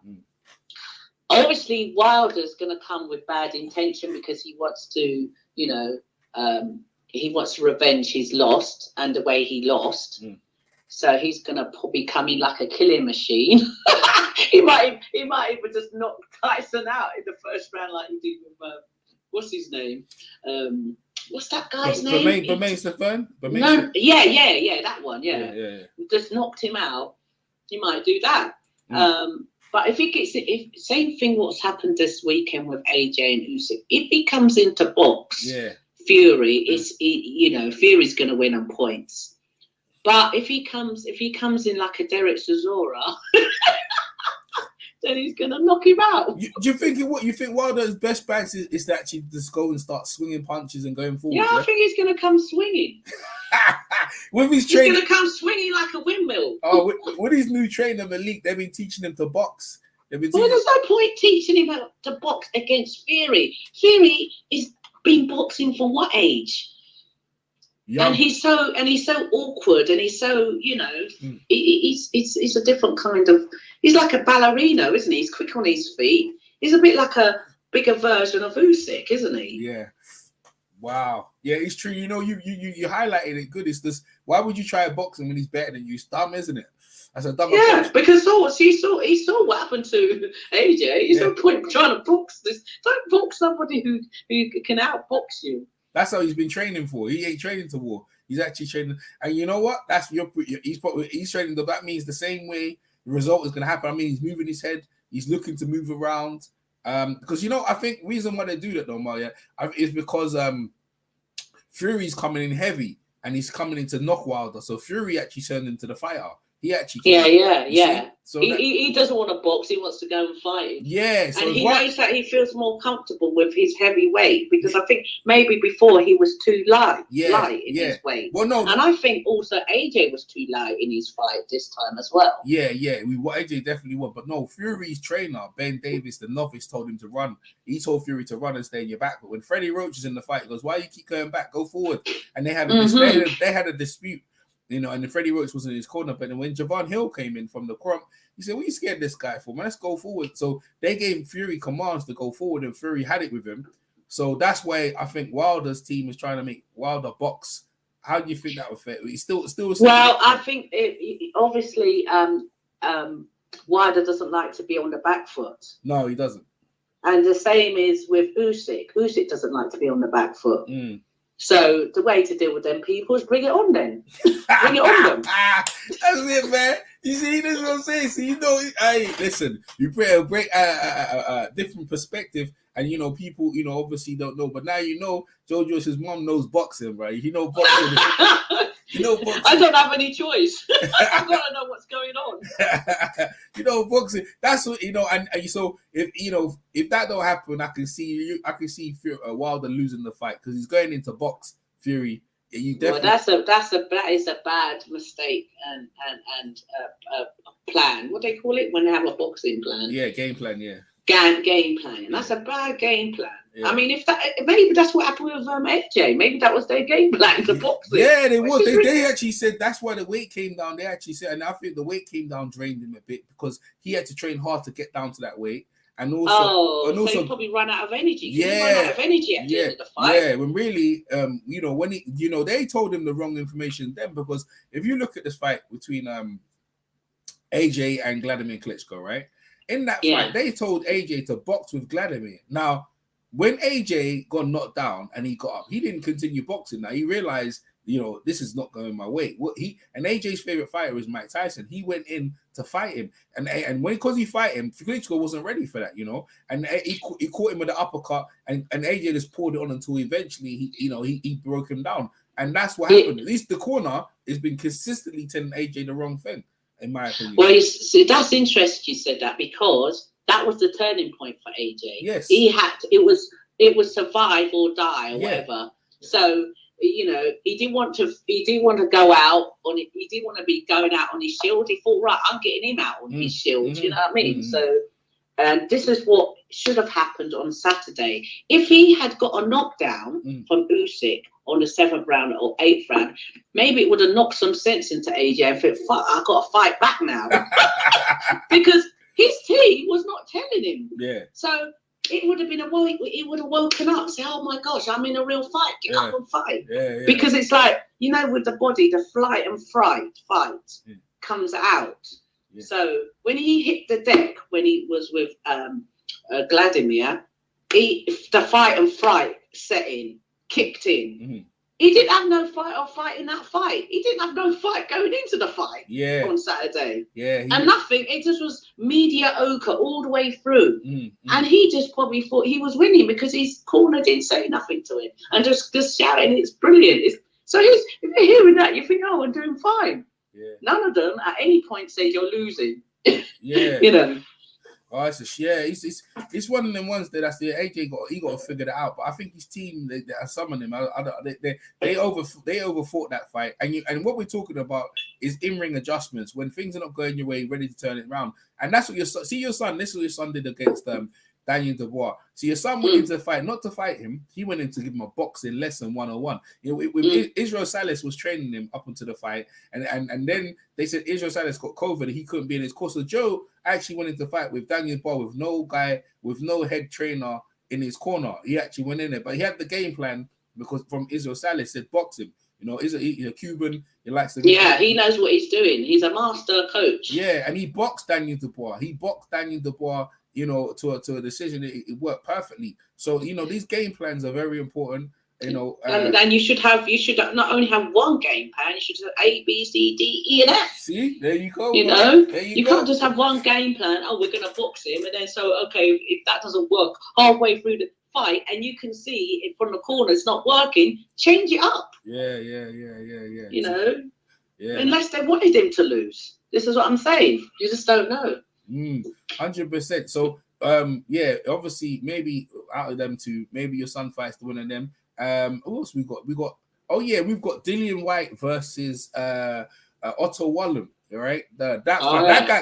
Obviously, Wilder's going to come with bad intention because he wants to, he wants to revenge his loss and the way he lost. So he's going to be coming like a killing machine. he might even just knock Tyson out in the first round like he did with what's his name? What's that guy's name? Bermain Stefan? No, yeah, that one, yeah. Just knocked him out. He might do that. But if he gets same thing what's happened this weekend with AJ and Usyk, if he comes into box, Fury Fury's going to win on points. But if he comes in like a Derek Chisora, then he's going to knock him out. Do you think Wilder's best bet is to actually just go and start swinging punches and going forward? Yeah, I think he's going to come swinging. With his He's training. gonna come swinging like a windmill. Oh, with his new trainer, Malik, they've been teaching him to box. They've been Well, teaching. there's no point teaching him how to box against Fury. Fury is been boxing for what age? Young. And he's so awkward, and he's so, you know, he's a different kind of. He's like a ballerino, isn't he? He's quick on his feet. He's a bit like a bigger version of Usyk, isn't he? Yeah. Wow. Yeah, it's true. You know, you highlighted it good. It's this. Why would you try boxing when he's better than you? It's dumb, isn't it? That's a dumb approach. Yeah, because he saw what happened to AJ. There's no point trying to box this. Don't box somebody who can outbox you. That's how he's been training for. He ain't training to war. He's actually training. And you know what? That's he's training. That means the same way the result is going to happen. I mean, he's moving his head. He's looking to move around. Because, you know, I think reason why they do that, though, Maria, is because Fury's coming in heavy and he's coming in to knock Wilder. So Fury actually turned into the fighter. He actually yeah. So he doesn't want to box. He wants to go and fight. Yeah, so and he knows that he feels more comfortable with his heavy weight, because I think maybe before he was too light in his weight. Well, no, and I think also AJ was too light in his fight this time as well. Yeah. AJ definitely was, but no, Fury's trainer Ben Davis, the novice, told him to run. He told Fury to run and stay in your back. But when Freddie Roach is in the fight, he goes, "Why you keep going back? Go forward." And they had a dispute. You know, and then Freddie Roach was in his corner. But then when Javon Hill came in from the crump, he said, "What are you scared of this guy for, man? Let's go forward." So they gave Fury commands to go forward, and Fury had it with him. So that's why I think Wilder's team is trying to make Wilder box. How do you think that would fit? He's still. Well, I think obviously Wilder doesn't like to be on the back foot. No, he doesn't. And the same is with Usyk. Usyk doesn't like to be on the back foot. So the way to deal with them people is bring it on then. Bring it on them. That's it, man. You see, this is what I'm saying. So, you know, hey, listen, you bring a great different perspective, and, you know, people, you know, obviously don't know, but now you know Joyce's mom knows boxing, right? You know boxing. You know boxing. I don't have any choice. I've got to know what's going on. You know, boxing. That's what, you know, and so if that don't happen, I can see Wilder losing the fight, because he's going into box Fury. You definitely. Well, that is a bad mistake and plan. What do they call it when they have a boxing plan? Yeah, game plan. Yeah. Game plan. That's a bad game plan. Yeah. I mean, maybe that's what happened with AJ. Maybe that was their game plan to box. Yeah, they was. They actually said that's why the weight came down. They actually said, and I think the weight came down drained him a bit, because he had to train hard to get down to that weight. And also, so he probably ran out of energy. Yeah, ran out of energy at the end of the fight. Yeah, when really, when they told him the wrong information then, because if you look at this fight between AJ and Vladimir Klitschko, right? In that fight, they told AJ to box with Vladimir. Now, when AJ got knocked down and he got up, he didn't continue boxing. Now he realized, this is not going my way. And AJ's favorite fighter is Mike Tyson. He went in to fight him, and because he fight him, Klitschko wasn't ready for that, And he caught him with the uppercut, and AJ just poured it on until eventually he broke him down, and that's what happened. At least the corner has been consistently telling AJ the wrong thing, in my opinion. Well, so that's interesting you said that, because that was the turning point for AJ. Yes, it was survive or die or whatever. So he didn't want to go out on it. He didn't want to be going out on his shield. He thought, right, I'm getting him out on his shield. You know what I mean? So, and this is what should have happened on Saturday. If he had got a knockdown from Usyk on the 7th round or 8th round, maybe it would have knocked some sense into AJ and thought, fuck, I've got to fight back now. Because his team was not telling him. Yeah. So it would have been he would have woken up, say, oh my gosh, I'm in a real fight, get up and fight. Yeah. Because it's like, with the body, the flight and fright fight comes out. Yeah. So when he hit the deck, when he was with Vladimir, the fight and fright set in, kicked in. He didn't have no fight in that fight. He didn't have no fight going into the fight on Saturday. Yeah. And nothing. It just was mediocre all the way through. And he just probably thought he was winning because his corner didn't say nothing to him. And just shouting, it's brilliant. So if you're hearing that, you think, oh, I'm doing fine. Yeah. None of them at any point said you're losing. Yeah. Oh, yeah. It's one of them ones that that's the AJ got to figure that out. But I think his team they are summoning him. They overfought that fight. And what we're talking about is in-ring adjustments when things are not going your way, ready to turn it around. And that's what your son. This is what your son did against Daniel Dubois. So your son went into the fight, not to fight him. He went in to give him a boxing lesson 101. Israel Salas was training him up until the fight, and then they said Israel Salas got COVID and he couldn't be in his course. So Joe actually went into fight with Daniel Dubois with no head trainer in his corner. He actually went in there, but he had the game plan because from Israel Salas said box him. He's a Cuban. He likes to. Yeah, he knows what he's doing. He's a master coach. Yeah, and he boxed Daniel Dubois. To a decision. It worked perfectly. So these game plans are very important. And you should not only have one game plan. You should have A, B, C, D, E, and F. See, there you go. You can't just have one game plan. Oh, we're gonna box him, and then if that doesn't work halfway through the fight, and you can see it from the corner it's not working, change it up. Yeah. Unless they wanted him to lose. This is what I'm saying. You just don't know. 100%. So obviously maybe out of them two, maybe your son fights the one of them. Who else we got? We've got Dillian White versus Otto Wallin. All right, that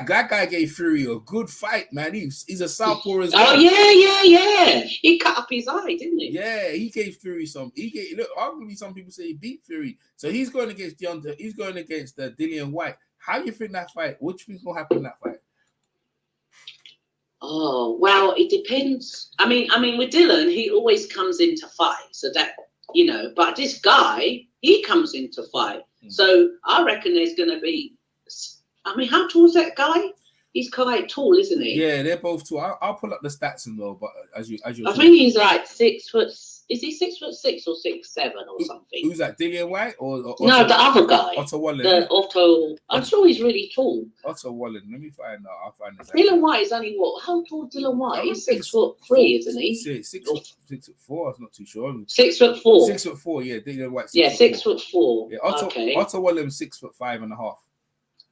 guy gave Fury a good fight, man. He's a southpaw as well. Oh yeah. He cut up his eye, didn't he? Yeah, he gave Fury some. Arguably, some people say he beat Fury. So he's going against Deontay. He's going against Dillian White. How do you think that fight? What do you think will happen in that fight? Oh well, it depends. I mean, with Dylan, he always comes in to fight, so that But this guy, he comes in to fight. So I reckon there's going to be. I mean, how tall is that guy? He's quite tall, isn't he? Yeah, they're both tall. I'll pull up the stats in though. But as you, I think he's like 6 foot. Is he 6'6" or 6'7" or something? Who's that? Dillian White or no, the other guy. Otto Wallin. I'm sure he's really tall. Otto Wallin. Let me find out. I'll find this. Dylan White is only what? How tall is Dylan White? He's 6'3", isn't he? 6'4". I'm not too sure. 6'4". 6'4". Yeah, Dylan White. 6'4". Yeah, okay. Otto Wallin 6'5.5".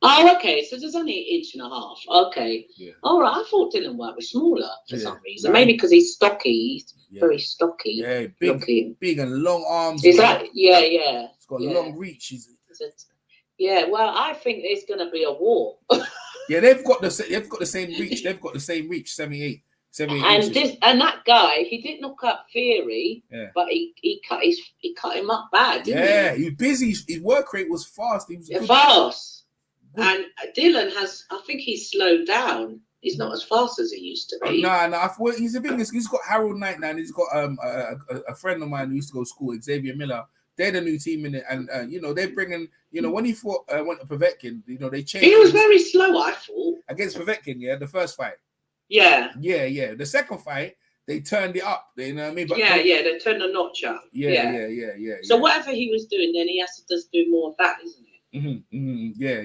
Oh, okay. So there's only 1.5 inches. Okay. Yeah. All right. I thought Dylan White was smaller for some reason. Maybe because he's stocky. He's very stocky. Yeah, big and long arms. Is that? Yeah. He's got long reach. Yeah. Well, I think there's going to be a war. Yeah, they've got the same reach. They've got the same reach, 78 inches. And that guy, he did knock out Theory, but he cut him up bad, didn't he? He was busy. His work rate was fast. He was fast. And Dylan I think he's slowed down. He's not as fast as he used to be. No. He's the thing is, he's got Harold Knight now, and he's got a friend of mine who used to go to school, Xavier Miller. They're the new team in it, and they're bringing. When he fought went to Povetkin, they changed. He was very slow, I thought, against Povetkin. Yeah, the first fight. Yeah. The second fight, they turned it up. You know what I mean? But they turned the notch up. Yeah. So whatever he was doing, then he has to just do more of that, isn't it?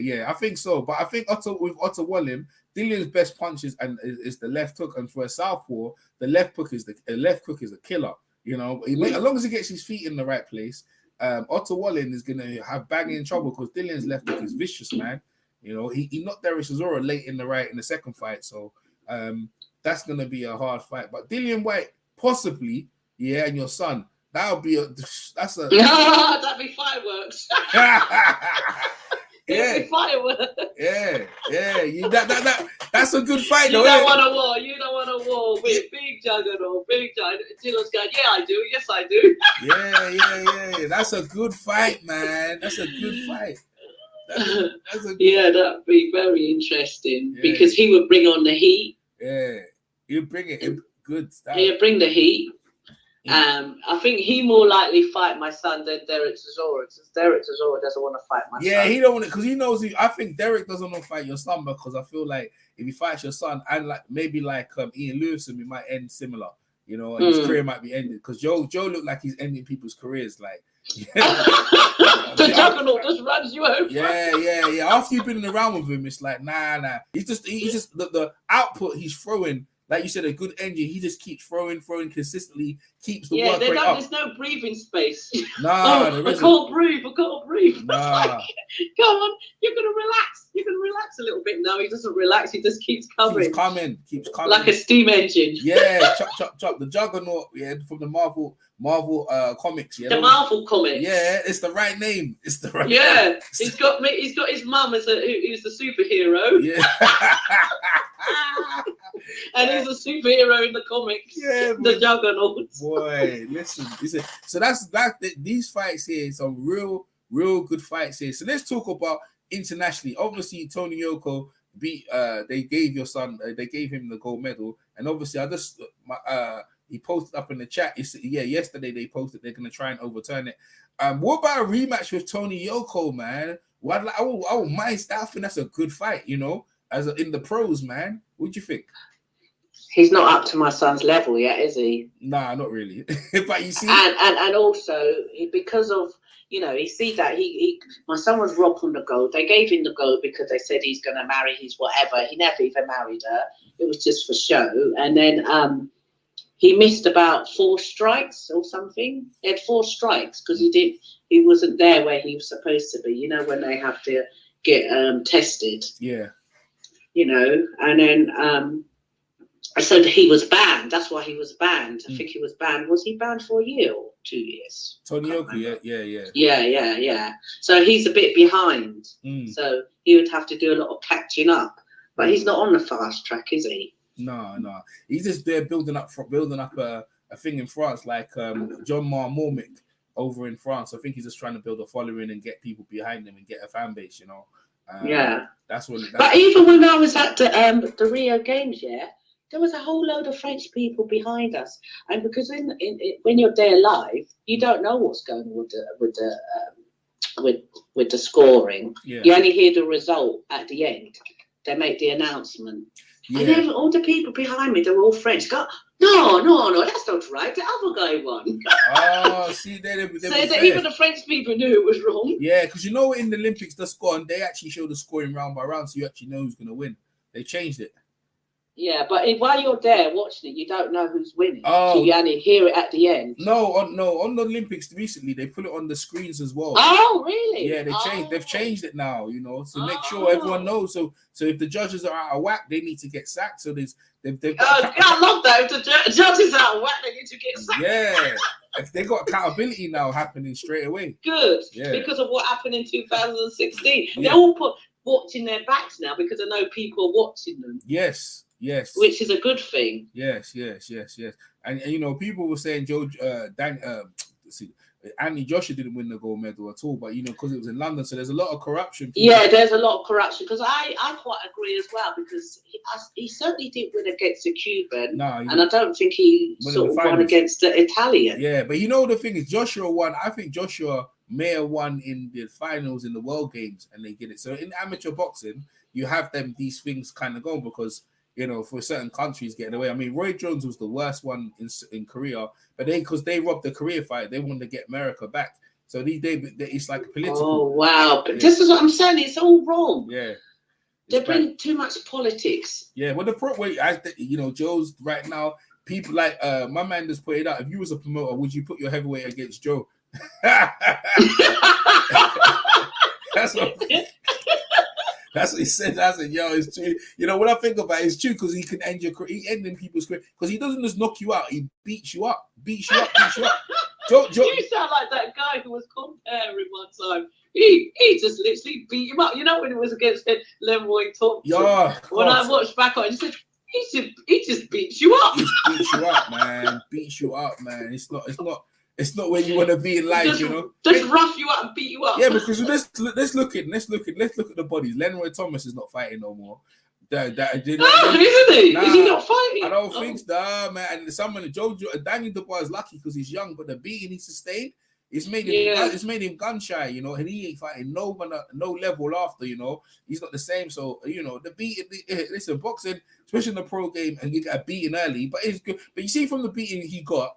Yeah, I think so. But I think with Otto Wallin, Dillian's best punch is the left hook, and for a southpaw, the left hook is a killer. As long as he gets his feet in the right place, Otto Wallin is gonna have banging trouble because Dillian's left hook is vicious, man. He knocked Derek Chisora late in the second fight, so that's gonna be a hard fight. But Dillian White, possibly, and your son. That'd be that'd be fireworks. Yeah, fireworks. Yeah. That's a good fight. You don't want a war. You don't want a war with Big Juggernaut. Dylan's going, yeah, I do. Yes, I do. Yeah. That's a good fight, man. That's a good fight. That'd be very interesting because he would bring on the heat. Yeah, he'd bring it. Good stuff. He'd bring the heat. I think he more likely fight my son than Derek Chisora, because Derek Chisora doesn't want to fight my son. Yeah, he don't want it because he knows. I think Derek doesn't want to fight your son because I feel like if he fights your son and maybe Ian Lewis, it might end similar. And his career might be ended because Joe looked like he's ending people's careers. The Juggernaut just runs you over. Yeah. After you've been around with him, it's like nah. He's just the output he's throwing. Like you said, a good engine. He just keeps throwing consistently, keeps the work rate up. There's no breathing space. Nah, I can't breathe. Nah, Come on, you're gonna relax. You're gonna relax a little bit. No, he doesn't relax. He just keeps coming. Keeps coming. Like a steam engine. Yeah, chop. The Juggernaut, yeah, from the Marvel comics. Yeah, the Marvel comics. Yeah, it's the right name. It's the right. Yeah, name. he's got his mum as who's the superhero. Yeah. And he's a superhero in the comics. Yeah, the Juggernaut. Boy, listen. So that's these fights here. Some real good fights here. So let's talk about internationally. Obviously, Tony Yoko beat. They gave your son. They gave him the gold medal, and obviously, he posted up in the chat. Yesterday they posted they're gonna try and overturn it. What about a rematch with Tony Yoko, man? I won't mind that. I think that's a good fight, you know, in the pros, man. What do you think? He's not up to my son's level yet, is he? Nah, not really. But you see, and also because of he see that my son was robbed from the gold. They gave him the gold because they said he's gonna marry his whatever. He never even married her. It was just for show. And then he missed about 4 strikes or something. He had 4 strikes because he wasn't there where he was supposed to be. You know, when they have to get tested. Yeah. You know, and then so he was banned. That's why he was banned. I think he was banned. Was he banned for a year or 2 years? Tony Yoko, yeah. Yeah. So he's a bit behind. So he would have to do a lot of catching up. But he's not on the fast track, is he? No. He's just there building up a thing in France, like John Marmormick over in France. I think he's just trying to build a following and get people behind him and get a fan base, you know. But even when I was at the Rio Games, there was a whole load of French people behind us, and because when you're there live, you don't know what's going on with the scoring. Yeah. You only hear the result at the end. They make the announcement, and then all the people behind me, they were all French. Go, no, that's not right. The other guy won. Oh, see, they even the French people knew it was wrong. Yeah, because you know in the Olympics, the score, and they actually show the scoring round by round, so you actually know who's going to win. They changed it. Yeah, but while you're there watching it, you don't know who's winning. Oh, so you only hear it at the end. No, on the Olympics recently, they put it on the screens as well. Oh, really? Yeah, they've changed it now, you know, to make sure everyone knows. So if the judges are out of whack, they need to get sacked. So they've I love that. If the judges are out of whack, they need to get sacked. Yeah, they got accountability now happening straight away. Good, because of what happened in 2016. They're all watching their backs now because I know people are watching them. Yes. Which is a good thing. Yes. And you know, people were saying Anthony Joshua didn't win the gold medal at all, but you know, because it was in London, so there's a lot of corruption. Yeah, there's a lot of corruption because I quite agree as well because he certainly didn't win against the Cuban, and I don't think he sort of won against the Italian. Yeah, but you know the thing is, Joshua won. I think Joshua may have won in the finals in the World Games, and they get it. So in amateur boxing, you have these things kind of going because, you know, for certain countries getting away. I mean, Roy Jones was the worst one in Korea, but because they robbed the Korea fight, they wanted to get America back. So it's like political. Oh wow! But this is what I'm saying. It's all wrong. Yeah, they bring too much politics. Yeah, well, you know, Joe's right now. People like my man just put it out. If you was a promoter, would you put your heavyweight against Joe? That's what he said. I said, yo, it's true. You know, when I think about it, it's true because he can end ending people's career because he doesn't just knock you out, he beats you up. Joe, you sound like that guy who was comparing one time. He just literally beat him up. You know when it was against Leroy Thompson? Yeah. When I watched back on it, he said, he just beats you up. He beats you up, man. Beats you up, man. It's not where you want to be in life, you know. Just rough you up and beat you up. Yeah, because let's look at the bodies. Leroy Thomas is not fighting no more. Isn't he? Nah, is he not fighting? I don't think so, man. And Daniel Dubois is lucky because he's young, but the beating he sustained, it's made him gun shy, you know, and he ain't fighting no level after, you know. He's not the same. So, you know, the beating, listen, boxing, especially in the pro game, and you get a beating early, but it's good. But you see from the beating he got,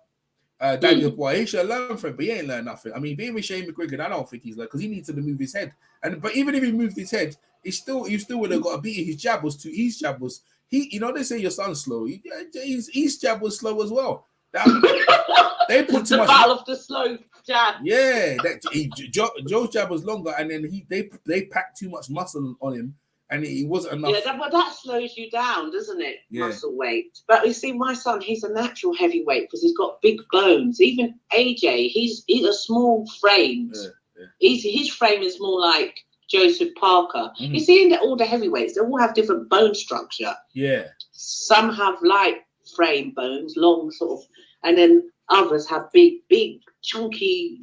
Daniel Boy, he should have learned from it, but he ain't learned nothing. I mean, being with Shane McGregor, I don't think he's learned because he needs to move his head. But even if he moved his head, he still would have got a beat. His jab was you know, they say your son's slow. His jab was slow as well. They put too much. Battle of the slow jab. Yeah, Joe's jab was longer, and then they packed too much muscle on him, and it wasn't enough. Yeah, but that slows you down, doesn't it? Yeah. Muscle weight. But you see, my son, he's a natural heavyweight because he's got big bones. Even AJ, he's a small frame. His frame is more like Joseph Parker. You see, in all the heavyweights, they all have different bone structure. Yeah. Some have light frame bones, long sort of, and then others have big, chunky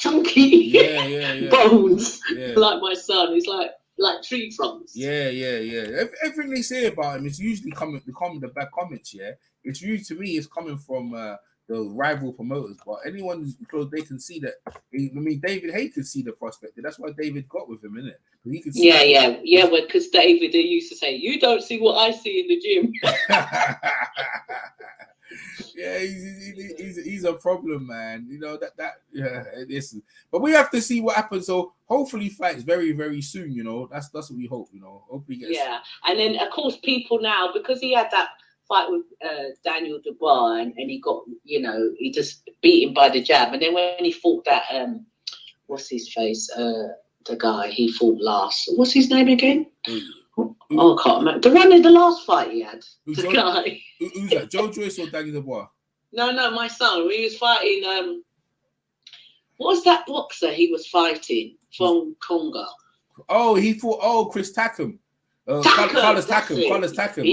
bones. Yeah. Like my son, he's like tree trunks. Yeah. Everything they say about him is usually the bad comments. Yeah, it's usually, to me, it's coming from the rival promoters. But anyone who's close, they can see that. I mean, David Hay could see the prospect. That's why David got with him, isn't it? He could see Yeah. Well, because David, they used to say, "You don't see what I see in the gym." Yeah, he's a problem, man. You know it is. But we have to see what happens. So hopefully, fights very, very soon. You know, that's what we hope. You know, hopefully. Yeah, and then of course people now, because he had that fight with Daniel Dubois, and he got, he just beat him by the jab, and then when he fought that what's his face, the guy he fought last, what's his name again? Oh, I can't remember. The last fight he had. Who's that? Joe Joyce or Daniel Dubois? No, my son. He was fighting. What was that boxer he was fighting from Congo? Oh, he fought. Oh, Chris Tackham. Carlos Tackham. Yeah. Carlos Tackham.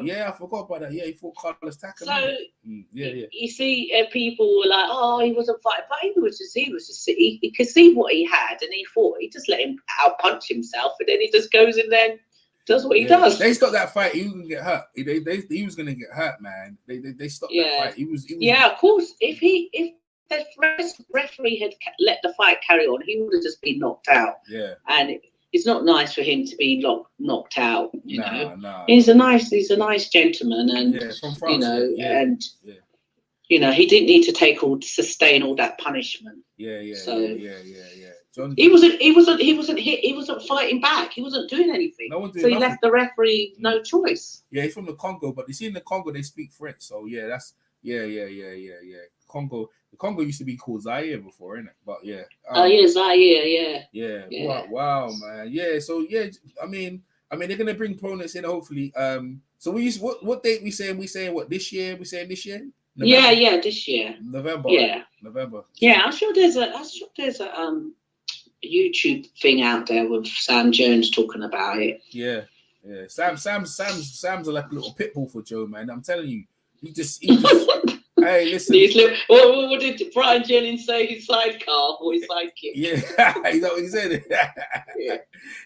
Yeah, I forgot about that. Yeah, he fought Carlos Tackham. So you see, people were like, "Oh, he wasn't fighting," but he could see what he had, and he fought. He just let him out punch himself, and then he just goes in there and does what he does. They stopped that fight. He was gonna get hurt. He was gonna get hurt, man. They stopped that fight. He was. Yeah, of course. If the referee had let the fight carry on, he would have just been knocked out. Yeah, and it's not nice for him to be knocked out. You know, no. He's a nice gentleman, and from France, he didn't need to sustain all that punishment. Yeah. John, he wasn't fighting back. He wasn't doing anything. So he left the referee no choice. Yeah, he's from the Congo, but you see in the Congo they speak French, so yeah, that's Congo. The Congo used to be called Zaire before, innit? But yeah. Zaire, yeah. Wow, man. Yeah, so yeah, I mean they're gonna bring opponents in hopefully. So what date we saying? We saying what this year? We saying this year? November? Yeah, this year. November. Yeah. November. Yeah, I'm sure there's a YouTube thing out there with Sam Jones talking about it. Yeah. Sam's like a little pit bull for Joe, man. I'm telling you, he just hey, listen. What did Brian Jennings say? His sidecar or his sidekick? Yeah, you know what he said.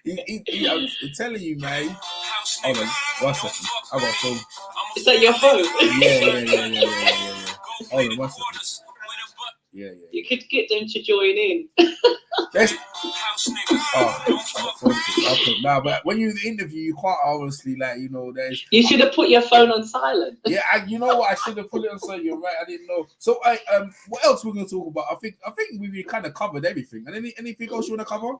I'm telling you, man. Hold on, 1 second. I got a phone. Is that your phone? Yeah. Hold on, 1 second. Yeah. You could get them to join in. But when you interview, you can't obviously there's. You should have put your phone on silent. Yeah, you know what? I should have put it on silent. You're right. I didn't know. So what else we're gonna talk about? I think we kind of covered everything. And anything else you want to cover?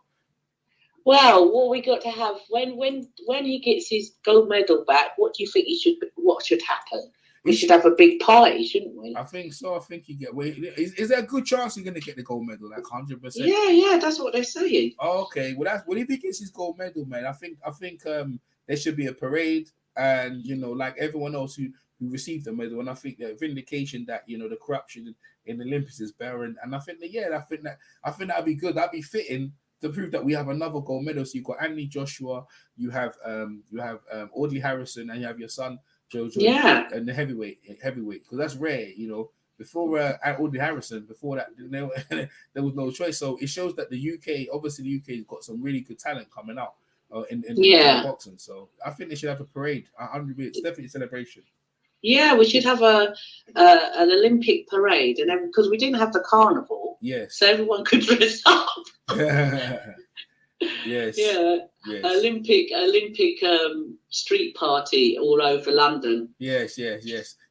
Well, what we got to have when he gets his gold medal back, what do you think what should happen? We should have a big party, shouldn't we? I think so. I think you get. Is there a good chance you're going to get the gold medal? Like 100%. Yeah. That's what they're saying. Oh, okay. Well, if he gets his gold medal, man, I think there should be a parade, and like everyone else who received the medal, and I think the vindication that the corruption in the Olympics is barren, and I think that'd be good. That'd be fitting to prove that we have another gold medal. So you've got Anthony Joshua, you have Audley Harrison, and you have your son. Jojo, and the heavyweight, because that's rare, Before Audley Harrison, before that, there was no choice. So it shows that the UK has got some really good talent coming out in boxing. So I think they should have a parade. It's definitely a celebration. Yeah, we should have an Olympic parade, and because we didn't have the carnival, so everyone could dress up. Yes. Yeah. Yes. Olympic street party all over London. Yes.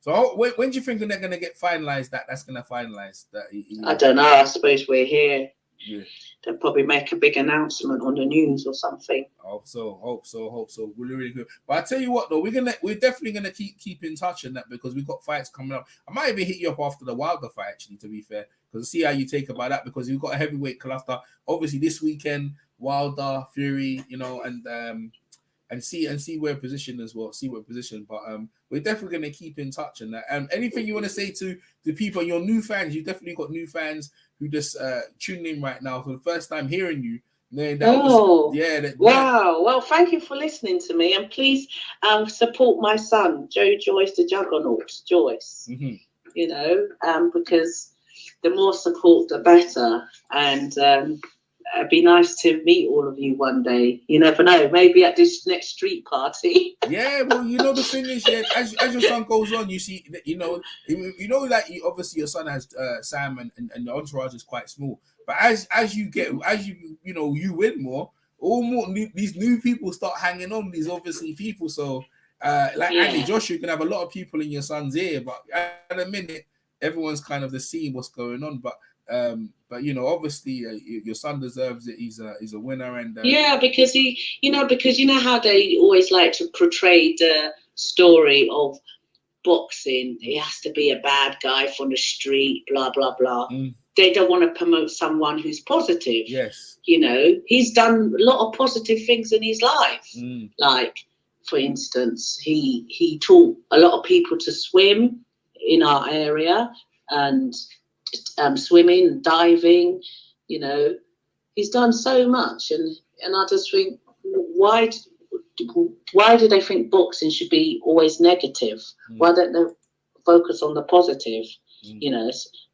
So when do you think they're going to get finalized? That's going to finalize that. I don't know. I suppose we're here. Yeah. they'll probably make a big announcement on the news or something. Hope so. Really, really good. But I tell you what, though, we're definitely gonna keep in touch on that because we've got fights coming up. I might even hit you up after the Wilder fight, actually, to be fair, because see how you take about that, because we've got a heavyweight cluster. Obviously, this weekend, Wilder, Fury, and see where position as well. See what position, but we're definitely gonna keep in touch on that. Anything you want to say to the people, your new fans? You definitely got new fans who just tuning in right now for the first time hearing you. Wow. Well, thank you for listening to me, and please support my son, Joyce, the Juggernaut, Joyce. Mm-hmm. Because the more support, the better. And it'd be nice to meet all of you one day. You never know. Maybe at this next street party. Yeah, well, the thing is, yeah, as your son goes on, you see, like obviously your son has Sam, and the entourage is quite small. But as you win more, these new people start hanging on these obviously people. So Andy, Josh, you can have a lot of people in your son's ear, but at a minute, everyone's kind of seeing what's going on. But obviously your son deserves it. He's a winner, and because because you know how they always like to portray the story of boxing. He has to be a bad guy from the street, blah blah blah. They don't want to promote someone who's positive. Yes, he's done a lot of positive things in his life. Like, for instance, he taught a lot of people to swim in our area, and swimming, diving. He's done so much, and I just think, why do they think boxing should be always negative? Why don't they focus on the positive?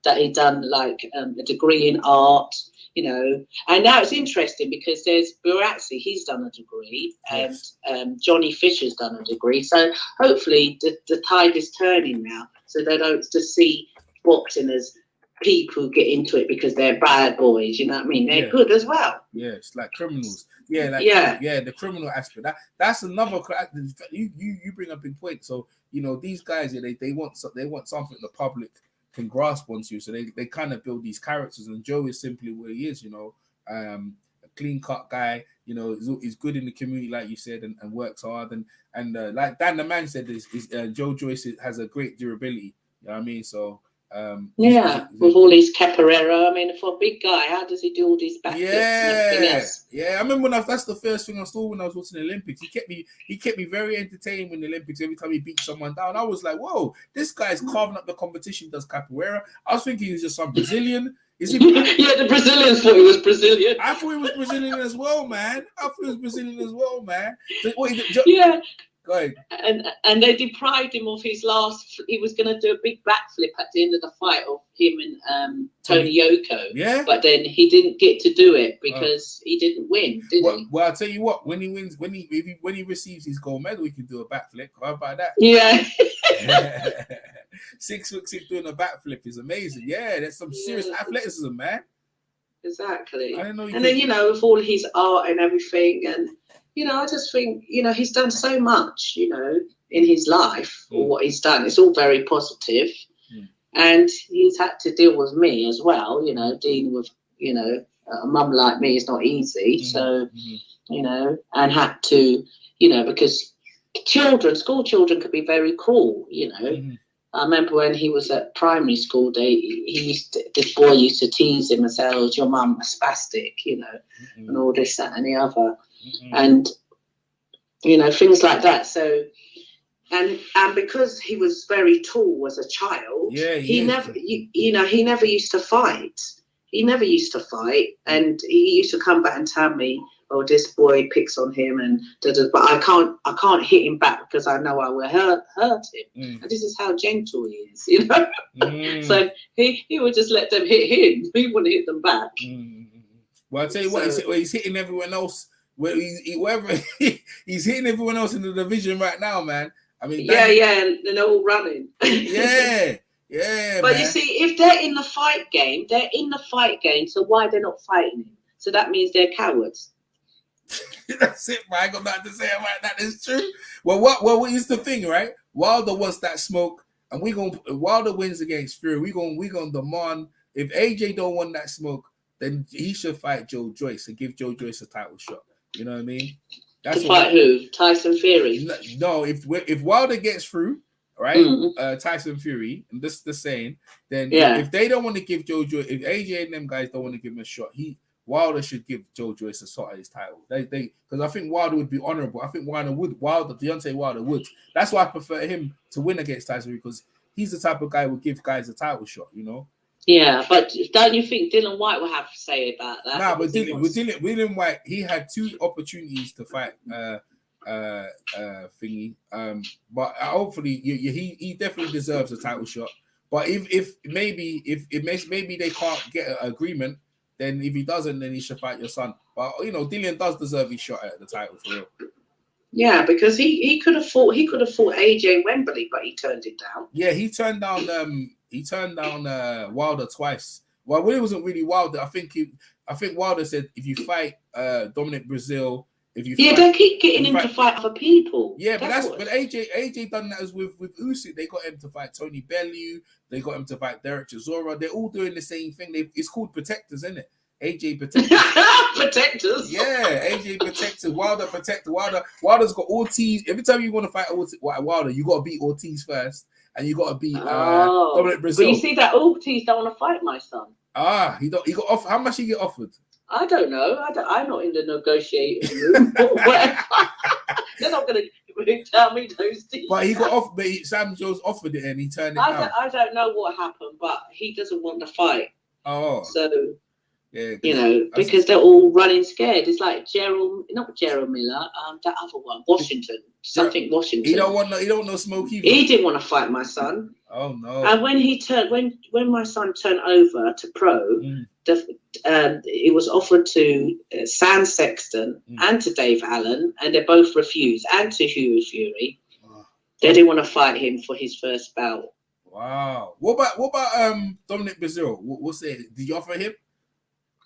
That he done like a degree in art, and now it's interesting because there's Buratsi, he's done a degree, yes. and Johnny Fisher's done a degree. So hopefully the tide is turning now, so they don't just see boxing as people who get into it because they're bad boys. You know what I mean? They're good as well. Yeah, it's like criminals. The criminal aspect. That's another. You bring up a big point. So these guys, they want something the public can grasp onto. So they kind of build these characters, and Joe is simply what he is. A clean cut guy. He's good in the community, like you said, and works hard. And like Dan the man said, Joe Joyce has a great durability. You know what I mean? So. With all his capoeira. I mean, for a big guy, how does he do all these backflips and everything else? Yeah. I remember that's the first thing I saw when I was watching the Olympics. He kept me very entertained in the Olympics. Every time he beat someone down, I was like, "Whoa, this guy's carving up the competition." Does capoeira? I was thinking he was just some Brazilian. Is he? Yeah, the Brazilians thought he was Brazilian. I thought he was Brazilian as well, man. So, yeah. Go ahead. And they deprived him of his last. He was going to do a big backflip at the end of the fight of him and Tony Yoko. Yeah. But then he didn't get to do it because he didn't win, did he? Well, I'll tell you what. When he wins, when he receives his gold medal, he can do a backflip. How about that? Yeah. 6'6" doing a backflip is amazing. Yeah, there's some serious athleticism, man. Exactly. I didn't know. And then with all his art and everything, and I just think he's done so much, in his life, or what he's done. It's all very positive. And he's had to deal with me as well. Dealing with a mum like me is not easy. So and had to because school children could be very cruel. I remember when he was at primary school, this boy used to tease him and say, "Oh, is your mum a spastic?" And all this, that, and the other, and things like that. So, and because he was very tall as a child, he never used to fight. And he used to come back and tell me, "Oh, this boy picks on him, and but I can't hit him back because I know I will hurt him." And this is how gentle he is, So he would just let them hit him. He wouldn't hit them back. Well, I'll tell you what, he's hitting everyone else. He's hitting everyone else in the division right now, man. I mean, and they're all running. Yeah, but man. you see, if they're in the fight game, so why they're not fighting him? So that means they're cowards. That's it, man. I got nothing to say about that. It's true. Well, what is the thing, right? Wilder wants that smoke, and Wilder wins against Fury. We gonna demand. If AJ don't want that smoke, then he should fight Joe Joyce and give Joe Joyce a title shot. You know what I mean? To fight who? Tyson Fury? No, if Wilder gets through, right? Tyson Fury, and this is the saying, then if they don't want to give Joe Joyce, if AJ and them guys don't want to give him a shot, Wilder should give Joe Joyce a shot at his title. They because I think Wilder would be honorable. I think Deontay Wilder would. That's why I prefer him to win against Tyson Fury, because he's the type of guy who would give guys a title shot, you know. Yeah, but don't you think Dylan White will have to say about that? Nah, but Dylan White, he had 2 opportunities to fight thingy. But hopefully he definitely deserves a title shot. But if maybe they can't get an agreement, then if he doesn't, then he should fight your son. But Dylan does deserve his shot at the title for real. Yeah, because he could have fought AJ Wembley, but he turned it down. Yeah, he turned down Wilder twice. Well, it wasn't really Wilder. I think Wilder said if you fight Dominic Brazil, they keep getting him to fight other people. Yeah, but AJ done that as with Usyk. They got him to fight Tony Bellew. They got him to fight Derek Chisora. They're all doing the same thing. It's called protectors, isn't it? AJ protectors. Protectors. Yeah, AJ protectors. Wilder protector. Wilder's got Ortiz. Every time you want to fight Wilder, you got to beat Ortiz first, and you got to beat Dominic Brazil. But you see that Ortiz don't want to fight my son. He got off. How much he get offered? I don't know. I'm not in the negotiating room. They're not going to tell me those things. But he got off. But Sam Jones offered it and he turned it down. I don't know what happened, but he doesn't want to fight. Oh. So, yeah, because they're all running scared. It's like not Gerald Miller, that other one, Washington. Washington. He don't know smoke either. He didn't want to fight my son. Oh no. And when my son turned over to pro, it was offered to Sam Sexton and to Dave Allen, and they both refused, and to Hughie Fury. Oh. They didn't want to fight him for his first bout. Wow. What about Dominic Brazil? What's it? Did you offer him?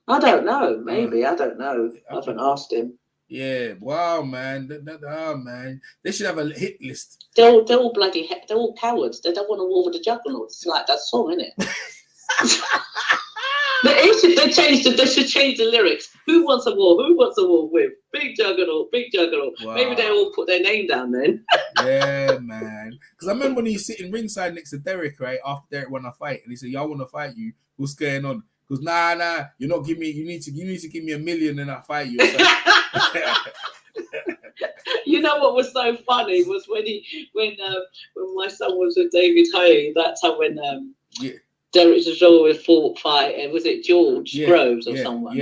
I don't know. Maybe I don't know. I haven't asked him. Yeah. Wow, man. Man. They should have a hit list. They're all they're all cowards. They don't want to war with the Juggernaut. It's like that song, isn't it? They should change the lyrics. Who wants a war? Who wants a war with? Big Juggernaut, Big Juggernaut. Wow. Maybe they all put their name down then. Yeah, man. Because I remember when he was sitting ringside next to Derek, right? After Derek won a fight, and he said, "Y'all want to fight you? What's going on?" Because nah, you're not giving me. You need to give me $1 million and I fight you. You know what was so funny was when my son was with David Hay. That time when Derek Chisora fight. Was it George Groves or someone?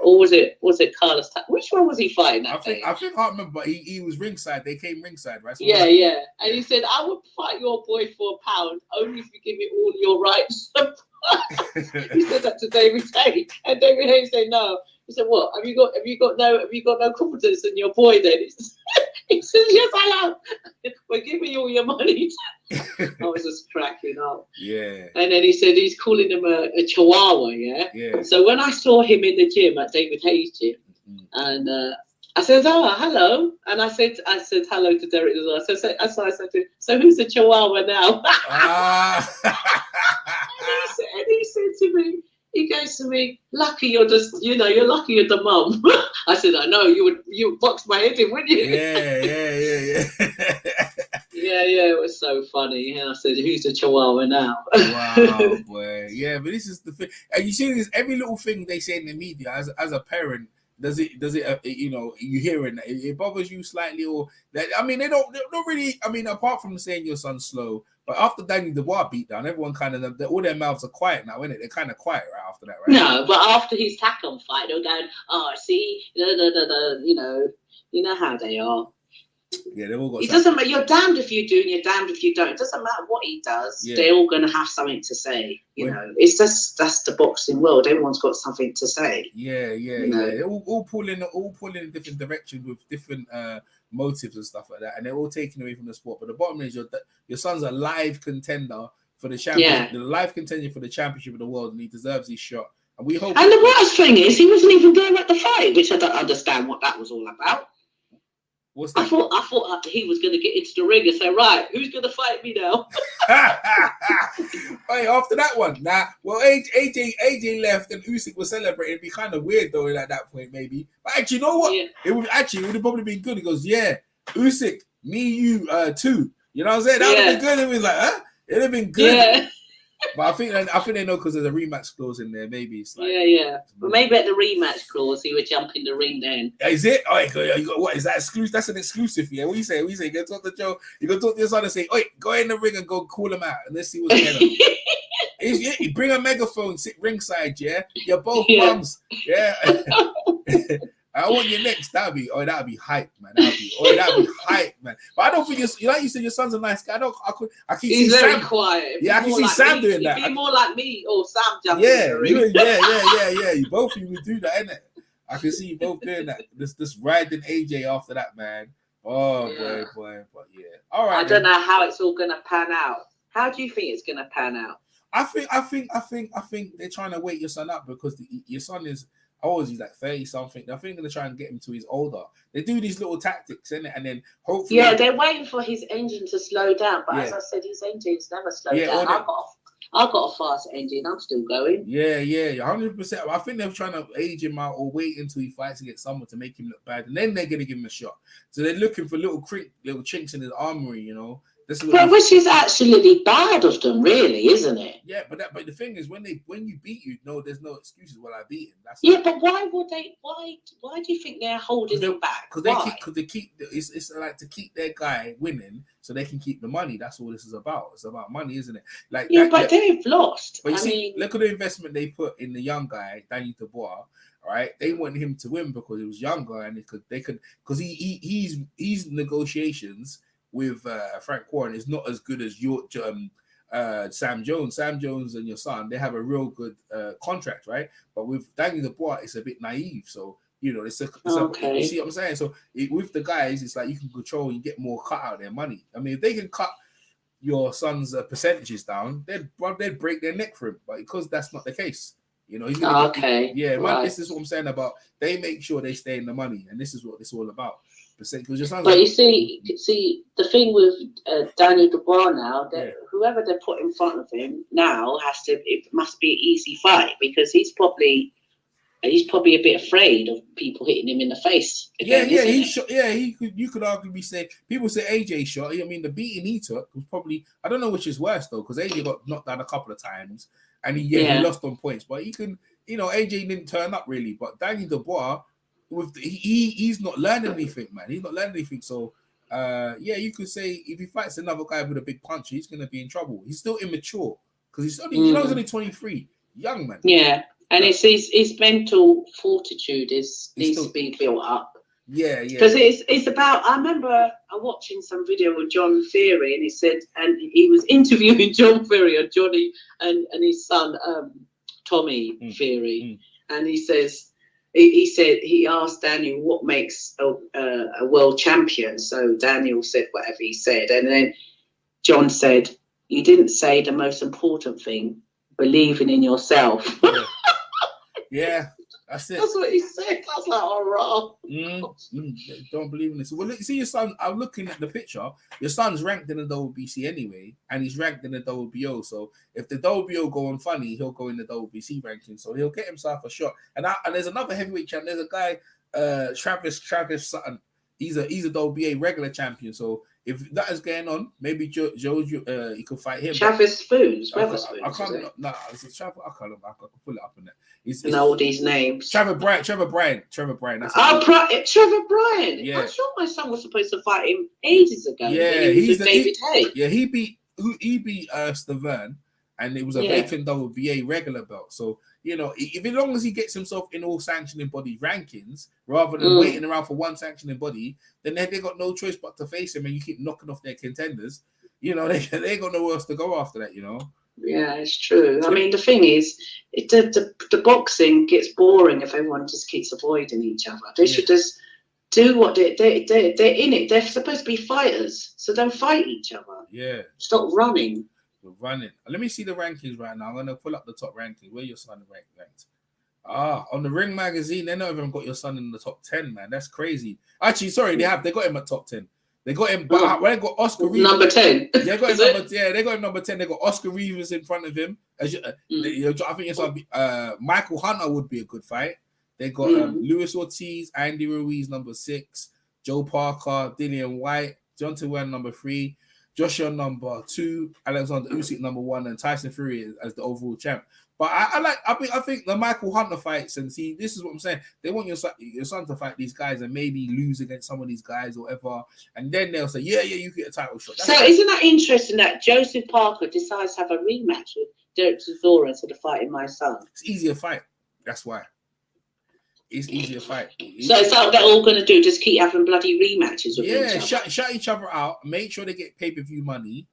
Or was it Carlos? Which one was he fighting that day? I can't remember. But he was ringside. They came ringside, right? So yeah. And he said, "I would fight your boy for £1 only if you give me all your rights." He said that to David Hay, and David Hay said no. He said, "What? Have you got no confidence in your boy then?" He said, "Yes, I have. Well, give me all your money." I was just cracking up. Yeah. And then he said he's calling him a chihuahua. Yeah. So when I saw him in the gym at David Hay's gym, and I said, "Oh, hello," and I said hello to Derek as well. So I said to him, "So who's the chihuahua now?" And he said to me, he goes to me, "Lucky you're you're lucky you're the mum." I said, "I know, you would box my head in, wouldn't you?" Yeah. Yeah, it was so funny. And I said, "Who's the chihuahua now?" Wow, boy. Yeah, but this is the thing. And you see this, every little thing they say in the media as a parent, does it you hearing that it bothers you slightly, or that? I mean, they don't really. I mean, apart from saying your son's slow, but after Daniel Dubois beat down, everyone kind of all their mouths are quiet now, isn't it? They're kind of quiet right after that, right? No, but after his tackle fight, they're going, "Oh, see, you know how they are." Yeah, they've all got. It doesn't matter. You're damned if you do, and you're damned if you don't. It doesn't matter what he does. Yeah. They're all going to have something to say. You know, it's just that's the boxing world. Everyone's got something to say. Yeah. They're all pulling in different directions with different motives and stuff like that, and they're all taken away from the sport. But the bottom is your son's a live contender for the championship, the live contender for the championship of the world, and he deserves his shot. And we hope. And the worst thing is, he wasn't even there at the fight, which I don't understand what that was all about. What's I that? thought he was going to get into the ring and say, right, who's going to fight me now? Hey, after that one, well, AJ left and Usyk was celebrating. It'd be kind of weird though at that point, maybe. But actually, you know what? Yeah. It would have probably been good. He goes, yeah, Usyk, me, you, too. You know what I'm saying? That would have been good. It was like, huh? It'd have been good. Yeah. But I think they know because there's a rematch clause in there. Maybe it's like, Yeah. But maybe at the rematch clause, he would jump in the ring then. Is it? Oh, you got what? Is that exclusive? That's an exclusive, yeah. What do you say? You go talk to Joe. You go talk to your son and say, "Oi, go in the ring and go call him out, and let's see what's going on." You bring a megaphone, sit ringside, yeah. You're both mums, yeah. I want you next. That'd be hype, man. That'd be hype, man. But I don't think like you said, your son's a nice guy. I can see He's very Sam. quiet. Yeah, I can see Sam doing that. He'd be more like me or Sam jumping in the ring. Yeah. You both of you would do that, innit? I can see you both doing that. This riding AJ after that, man. Oh boy. But yeah. All right. I don't know how it's all gonna pan out. How do you think it's gonna pan out? I think they're trying to wake your son up because your son is he's like 30 something. I think they're gonna try and get him to his older. They do these little tactics, innit? And then hopefully. Yeah, they're waiting for his engine to slow down. But as I said, his engine's never slowed down. I've got a fast engine. I'm still going. Yeah, 100%. I think they're trying to age him out or wait until he fights against someone to make him look bad, and then they're gonna give him a shot. So they're looking for little chinks in his armory, you know. Which is absolutely bad of them, really, isn't it? Yeah, but the thing is, when you beat you, no, there's no excuses. Well, I beat him. But why would they? Why do you think they're holding him back? Because they keep it's like to keep their guy winning, so they can keep the money. That's all this is about. It's about money, isn't it? Like but they've lost. But look at the investment they put in the young guy, Daniel Dubois. All right, they want him to win because he was younger and they could because he's negotiations with Frank Warren is not as good as your Sam Jones. Sam Jones and your son, they have a real good contract, right? But with Daniel Dubois, it's a bit naive. So, you know, you see what I'm saying? So with the guys, it's like you can control, you get more cut out of their money. I mean, if they can cut your son's percentages down, they'd break their neck for him. But because that's not the case, you know, he's gonna this is what I'm saying about they make sure they stay in the money, and this is what it's all about. But you see, the thing with Daniel Dubois now, that whoever they put in front of him now it must be an easy fight because he's probably a bit afraid of people hitting him in the face. Again, you could arguably say people say AJ shot. I mean, the beating he took was probably, I don't know which is worse though, because AJ got knocked down a couple of times and he lost on points, but he can, you know, AJ didn't turn up really, but Daniel Dubois. He's not learning anything, man. He's not learning anything. So, you could say if he fights another guy with a big punch, he's gonna be in trouble. He's still immature because he's only 23, young man. Yeah, and it's his mental fortitude needs to be built up. Yeah. Because it's about. I remember watching some video with John Theory, and he said, and he was interviewing John Theory and Johnny and his son Tommy Theory, and he says. He said he asked Daniel what makes a world champion. So Daniel said whatever he said, and then John said, "You didn't say the most important thing: believing in yourself." Yeah, that's it. That's what he said. I was like, "All right." Don't believe in this. Well, look, see your son. I'm looking at the picture. Your son's ranked in the WBC anyway, and he's ranked in the WBO. So if the WBO go on funny, he'll go in the WBC ranking. So he'll get himself a shot. And there's another heavyweight champ. There's a guy, Travis Sutton. He's a WBA regular champion. So if that is going on, maybe Joe, you could fight him. Travis Spoons. I can't. It's Travis. I can pull it up in there. Know these names. Trevor Bryan. Trevor Bryan. Trevor Bryan. Yeah. I'm sure my son was supposed to fight him ages ago. Yeah, he's David Hay. Yeah, he beat Stavern, and it was a vacant WBA regular belt. So you know, as long as he gets himself in all sanctioning body rankings, rather than waiting around for one sanctioning body, then they got no choice but to face him, and you keep knocking off their contenders. You know, they got nowhere else to go after that. You know. Yeah, it's true. I mean, the thing is, the boxing gets boring if everyone just keeps avoiding each other. They should just do what they're in it. They're supposed to be fighters, so don't fight each other. Yeah. Stop running. We're running. Let me see the rankings right now. I'm gonna pull up the top rankings. Where your son ranked? On the Ring magazine, they not even got your son in the top 10, man. That's crazy. Actually, sorry, they got him at top 10. They got him, but when they got Oscar Rivas, number 10. They got him they got him number 10. They got Oscar Rivas in front of him. I think it's Michael Hunter would be a good fight. They got Luis Ortiz, Andy Ruiz number 6, Joe Parker, Dillian White, Deontay Wilder number 3, Joshua number 2, Oleksandr Usyk number 1, and Tyson Fury as the overall champ. But I think the Michael Hunter fights, and see, this is what I'm saying. They want your son to fight these guys and maybe lose against some of these guys or whatever, and then they'll say, yeah, you get a title shot. So isn't that interesting that Joseph Parker decides to have a rematch with Derek Chisora instead of fighting my son? It's easier fight. That's why. It's easier fight. So is that what they're all going to do? Just keep having bloody rematches with each other? Shut each other out. Make sure they get pay-per-view money.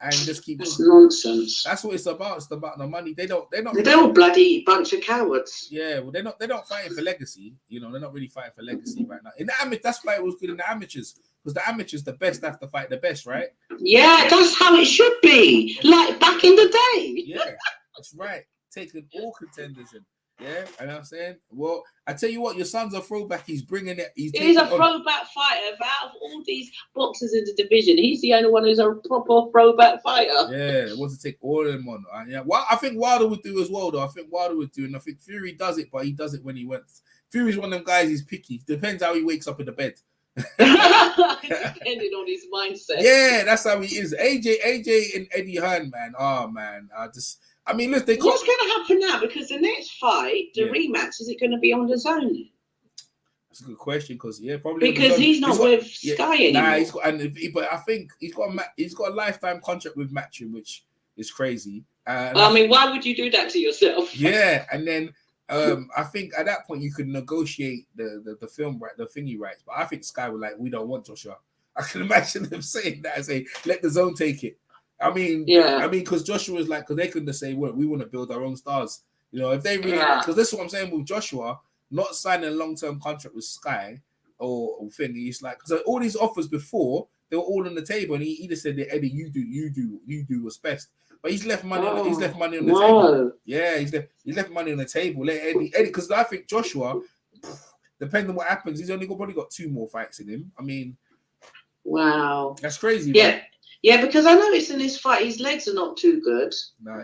And just keep. That's nonsense. That's what it's about. It's about the money. They're all bloody bunch of cowards. Yeah, well, they're not fighting for legacy. You know, they're not really fighting for legacy right now. In the amateur, that's why it was good in the amateurs, because the amateurs, the best have to fight the best, right? Yeah, that's how it should be. Like back in the day. Yeah, that's right. Taking all contenders in. Yeah, I know what I'm saying. Well, I tell you what, your son's a throwback. He's bringing it. He's a throwback fighter. Out of all these boxers in the division, he's the only one who's a proper throwback fighter. Yeah, wants to take all of them on. Yeah, well, I think Wilder would do as well, though. I think Wilder would do, and I think Fury does it, but he does it when he wants. Fury's one of them guys. He's picky. Depends how he wakes up in the bed. Depending on his mindset. Yeah, that's how he is. AJ, and Eddie Hearn, man. Oh man, I mean, look, what's going to happen now? Because the next fight, the rematch, is it going to be on the zone? That's a good question, because probably because he's not with Sky anymore. Nah, but I think he's got a lifetime contract with Matching, which is crazy. I mean, why would you do that to yourself? Yeah, and then I think at that point you could negotiate the film right, the thingy rights. But I think Sky were like, we don't want Joshua. I can imagine them saying that and say, let the zone take it. I mean, because Joshua was like, because they couldn't say, well, we want to build our own stars. You know, if they really, because this is what I'm saying with Joshua, not signing a long-term contract with Sky or thingy. It's like, because all these offers before, they were all on the table, and he just said, Eddie, you do what's best. But he's left money. He's left money on the table. Yeah, he's left money on the table. Let Eddie, because I think Joshua, depending on what happens, he's probably got 2 more fights in him. I mean, wow, that's crazy. Yeah. Man. Yeah, because I noticed in this fight his legs are not too good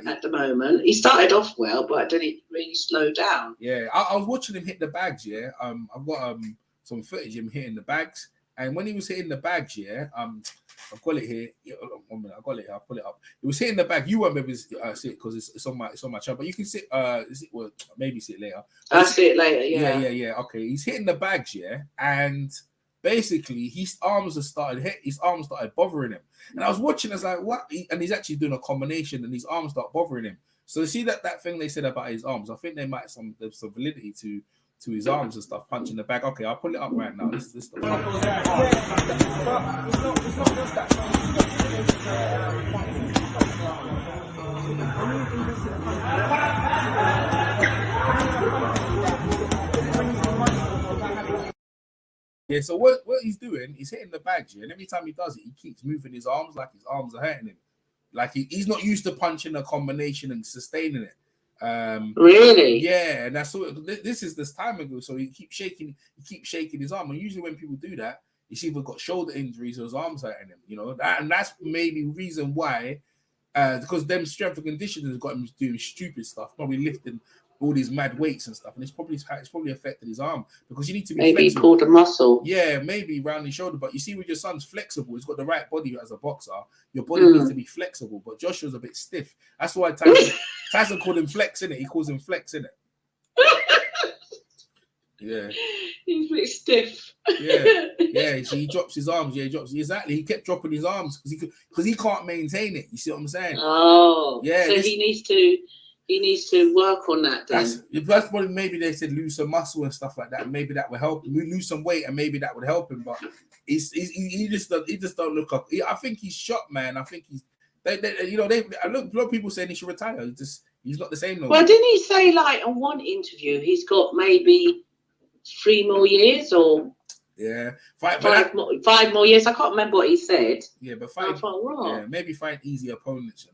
at the moment. He started off well, but then it really slowed down. Yeah, I was watching him hit the bags. Yeah, I've got some footage of him hitting the bags, and when he was hitting the bags, I've got it here. 1 minute, I got it here. I'll pull it up. It was hitting the bag. You won't be able to see it because it's on my channel, but you can see well, maybe see it later. I'll see it later. Yeah. Okay, he's hitting the bags, and basically his arms started bothering him. And I was watching, I was like, what? And he's actually doing a combination, and his arms start bothering him. So you see that thing they said about his arms, I think they might there's some validity to his arms and stuff, punching the bag. Okay, I'll pull it up right now. This is the Yeah, so what he's doing, he's hitting the bag, and every time he does it, he keeps moving his arms like his arms are hurting him. Like he's not used to punching a combination and sustaining it. Really? Yeah, and that's what this is this time ago. So he keeps shaking his arm. And usually when people do that, he's either got shoulder injuries or his arms hurting him. You know, and that's maybe reason why, because them strength and conditioning has got him doing stupid stuff, probably lifting all these mad weights and stuff, and it's probably affected his arm, because you need to be maybe flexible. He pulled a muscle. Yeah, maybe around his shoulder. But you see, with your son's flexible, he's got the right body as a boxer. Your body needs to be flexible, but Joshua's a bit stiff. That's why Tyson called him flex, innit? He calls him flex, innit? Yeah. He's a bit stiff. Yeah. So he drops his arms. Yeah, he drops. Exactly. He kept dropping his arms because he can't maintain it. You see what I'm saying? Oh, yeah. So he needs to work on that then. That's probably, maybe they said lose some muscle and stuff like that. And maybe that would help him. Lose some weight and maybe that would help him. But he just don't look up. I think he's shot, man. I think he's a lot of people saying he should retire. He's not the same no more. Well, didn't he say like on one interview he's got maybe 3 more years or five more years? I can't remember what he said. Yeah, but maybe find easy opponents.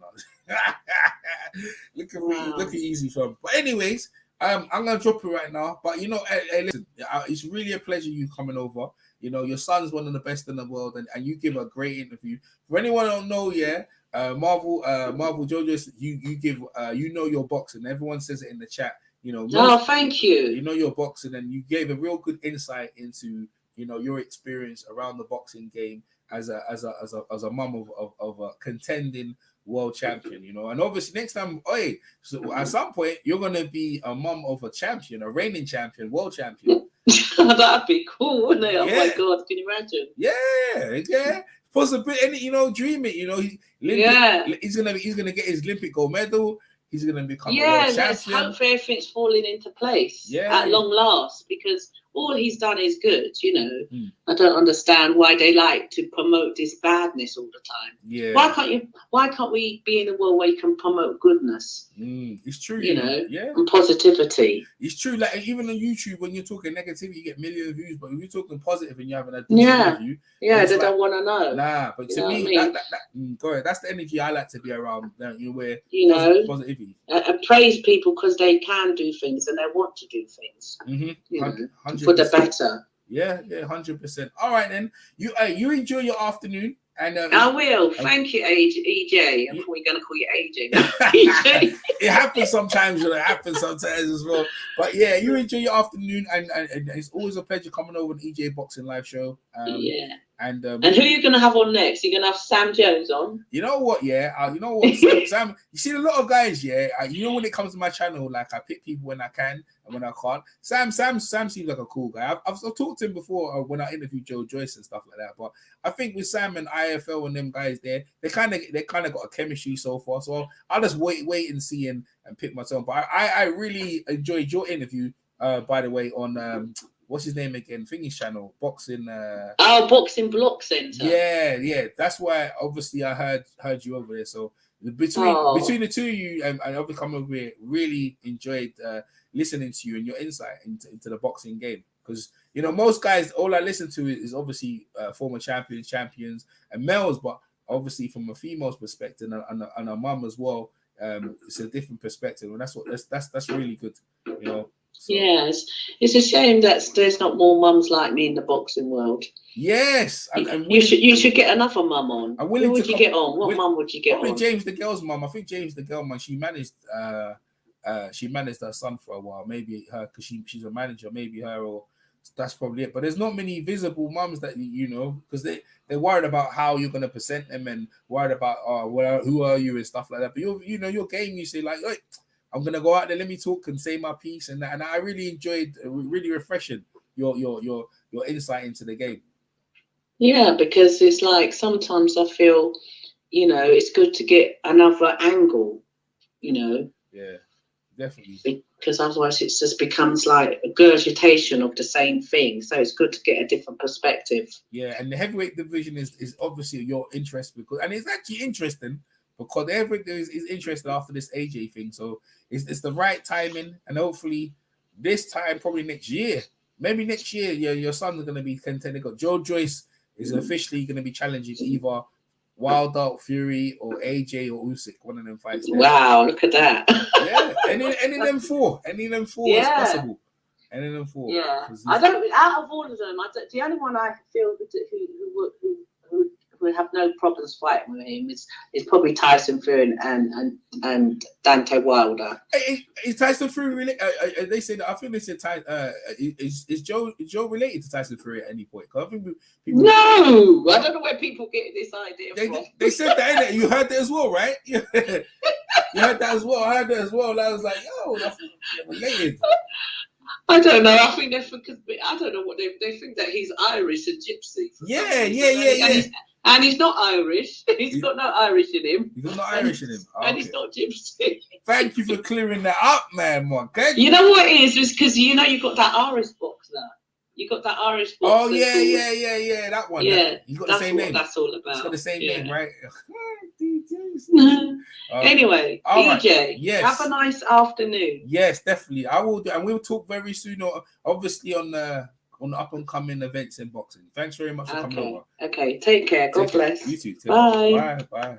Look at easy from. But anyways, I'm gonna drop it right now. But you know, hey, listen, it's really a pleasure you coming over. You know, your son's one of the best in the world, and you give a great interview. For anyone who don't know, yeah, Marvel Jojo, you give you know your boxing. Everyone says it in the chat. You know, thank you. You know your boxing, and you gave a real good insight into your experience around the boxing game as a mum of a contending world champion. And obviously next time, so at some point you're gonna be a mum of a champion, a reigning champion, world champion. That'd be cool, wouldn't it? Yeah. Oh my God, can you imagine? Yeah. Possibility, dream it. He's gonna get his Olympic gold medal. He's gonna become a world champion. Let's hope everything's falling into place Yeah. at long last, because all he's done is good. I don't understand why they like to promote this badness all the time. Yeah. Why can't we be in a world where you can promote goodness? It's true. And positivity. It's true. Like even on YouTube, when you're talking negativity, you get millions of views. But if you're talking positive and you're having a decent interview, they don't want to know. Nah, but to me, go ahead. That's the energy I like to be around. Where positivity. Praise people because they can do things and they want to do things. For the better. Yeah, 100%. All right then. You enjoy your afternoon. And I will. Thank you, EJ. I'm probably going to call you AJ. EJ. It happens sometimes. It happens sometimes as well. But yeah, you enjoy your afternoon, and it's always a pleasure coming over to EJ Boxing Live Show. And who are you going to have on next? You're going to have Sam Jones on? You know what? Yeah. You know what, Sam? You see a lot of guys. Yeah. When it comes to my channel, like I pick people when I can and when I can't. Sam seems like a cool guy. I've talked to him before when I interviewed Joyce and stuff like that. But I think with Sam and IFL and them guys there, they kind of got a chemistry so far. So I'll just wait and see and pick myself. But I really enjoyed your interview. By the way, on what's his name again? Thingy's channel, Boxing. Boxing Block Center. Yeah. That's why obviously I heard you over there. So between the two of you and I've come over here, really enjoyed listening to you and your insight into the boxing game. Because most guys, all I listen to is obviously former champions and males, but obviously from a female's perspective and a mum as well, it's a different perspective, and that's really good. So. Yes, it's a shame that there's not more mums like me in the boxing world. Yes, and you should get another mum on. Who would you get on? What mum would you get on? James the girl's mum. I think James the girl mum. She managed her son for a while. Maybe her because she's a manager. Maybe her, or that's probably it. But there's not many visible mums that because they're worried about how you're gonna present them and worried about who are you and stuff like that. But your game, you say like, hey, I'm gonna go out there, let me talk and say my piece, and I really enjoyed, really refreshing your insight into the game. Yeah, because it's like sometimes I feel, it's good to get another angle, Yeah, definitely. Because otherwise it just becomes like a regurgitation of the same thing. So it's good to get a different perspective. Yeah, and the heavyweight division is obviously your interest and it's actually interesting. Because everything is interested after this AJ thing, so it's the right timing, and hopefully this time, probably next year, maybe next year, your son's going to be contending. Joyce is officially going to be challenging either Wilder, Fury, or AJ or Usyk, one of them fights. Wow, look at that! Yeah, any of them four is possible. Any of them four. Yeah, I don't. Out of all of them, the only one I feel who would have no problems fighting with him is probably Tyson Fury and Dante Wilder. Is Tyson Fury related? They said, I think they said is Joe related to Tyson Fury at any point? I think people. No, I don't know where people get this idea from. They said that, innit? You heard that as well, right? You heard that as well. I heard that as well. And I was like, yo, that's related. I don't know. I think because I don't know what they think that he's Irish and gypsy. Yeah. And he's not Irish. He's got no Irish in him. He's got no Irish in him. Oh, and he's not gypsy. Thank you for clearing that up, man. You know what it is? It's because you've got that Irish box now. You got that Irish box. Oh yeah. That one. Yeah. You got the same name. That's all about. It's got the same name, right? Anyway, EJ, yes. Have a nice afternoon. Yes, definitely. I will do, and we'll talk very soon. Obviously on the up and coming events in boxing. Thanks very much for coming over. Okay, take care. God bless. You too. Bye. Bye.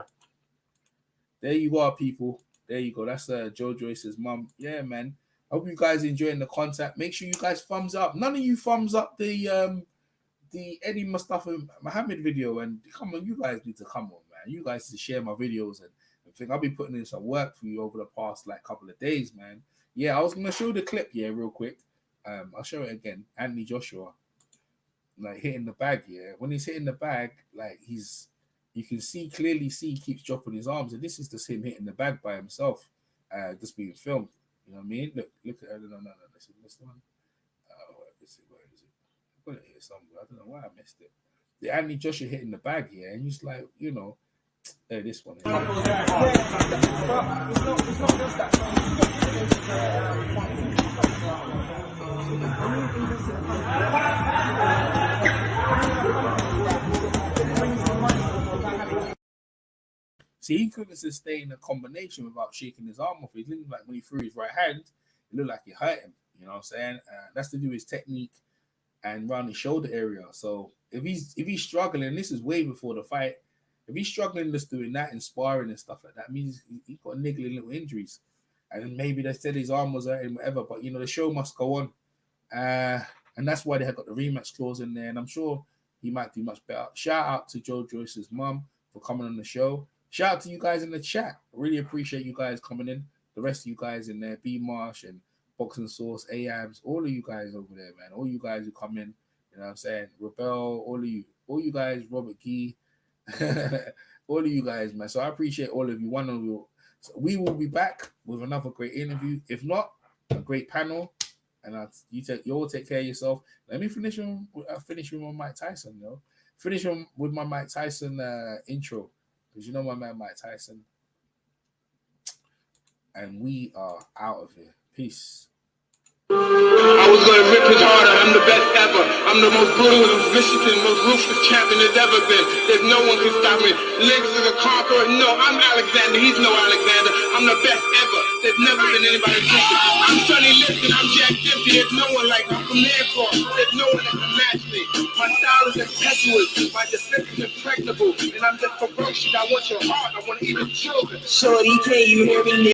There you are, people. There you go. That's Joyce's mum. Yeah, man. Hope you guys enjoying the content. Make sure you guys thumbs up. None of you thumbs up the Eddie Mustafa Muhammad video, and come on, you guys need to come on, man. You guys need to share my videos and think I'll be putting in some work for you over the past like couple of days, man. Yeah, I was gonna show the clip here real quick. I'll show it again. Anthony Joshua, like hitting the bag. Yeah, when he's hitting the bag, like you can clearly see he keeps dropping his arms, and this is just him hitting the bag by himself, just being filmed. You know what I mean? Look at no. This one. Where is it? I put it here somewhere. I don't know why I missed it. The Anthony Joshua hitting the bag here, and he's like, you know, this one. See, he couldn't sustain a combination without shaking his arm off. It looked like when he threw his right hand, it looked like it hurt him. You know what I'm saying? That's to do with his technique and around his shoulder area. So if he's struggling, this is way before the fight. If he's struggling just doing that and sparring and stuff like that, means he's got niggling little injuries. And maybe they said his arm was hurting, whatever. But, you know, the show must go on. And that's why they have got the rematch clause in there. And I'm sure he might do much better. Shout out to Joyce's mum for coming on the show. Shout out to you guys in the chat. I really appreciate you guys coming in. The rest of you guys in there, B Marsh and Boxing Source, AAMs, all of you guys over there, man. All you guys who come in, you know what I'm saying? Rebel, all you guys, Robert Gee, all of you guys, man. So I appreciate all of you. One of you. So we will be back with another great interview. If not, a great panel. And you all take care of yourself. Let me finish with my Mike Tyson, you know. Finish with my Mike Tyson intro. Because you know my man Mike Tyson. And we are out of here. Peace. I was going to rip his heart out. I'm the best ever. I'm the most brutal, Michigan, most ruthless champion there's ever been. There's no one can stop me. Legs is a conqueror. No, I'm Alexander. He's no Alexander. I'm the best ever. There's never been anybody different. I'm Sonny Liston. I'm Jack Dempsey. There's no one like me. I'm from Manford. There's no one that can match me. My style is impetuous. My defense is impregnable. And I'm just ferocious. I want your heart. I want to eat your children. Shorty, can you hear me now?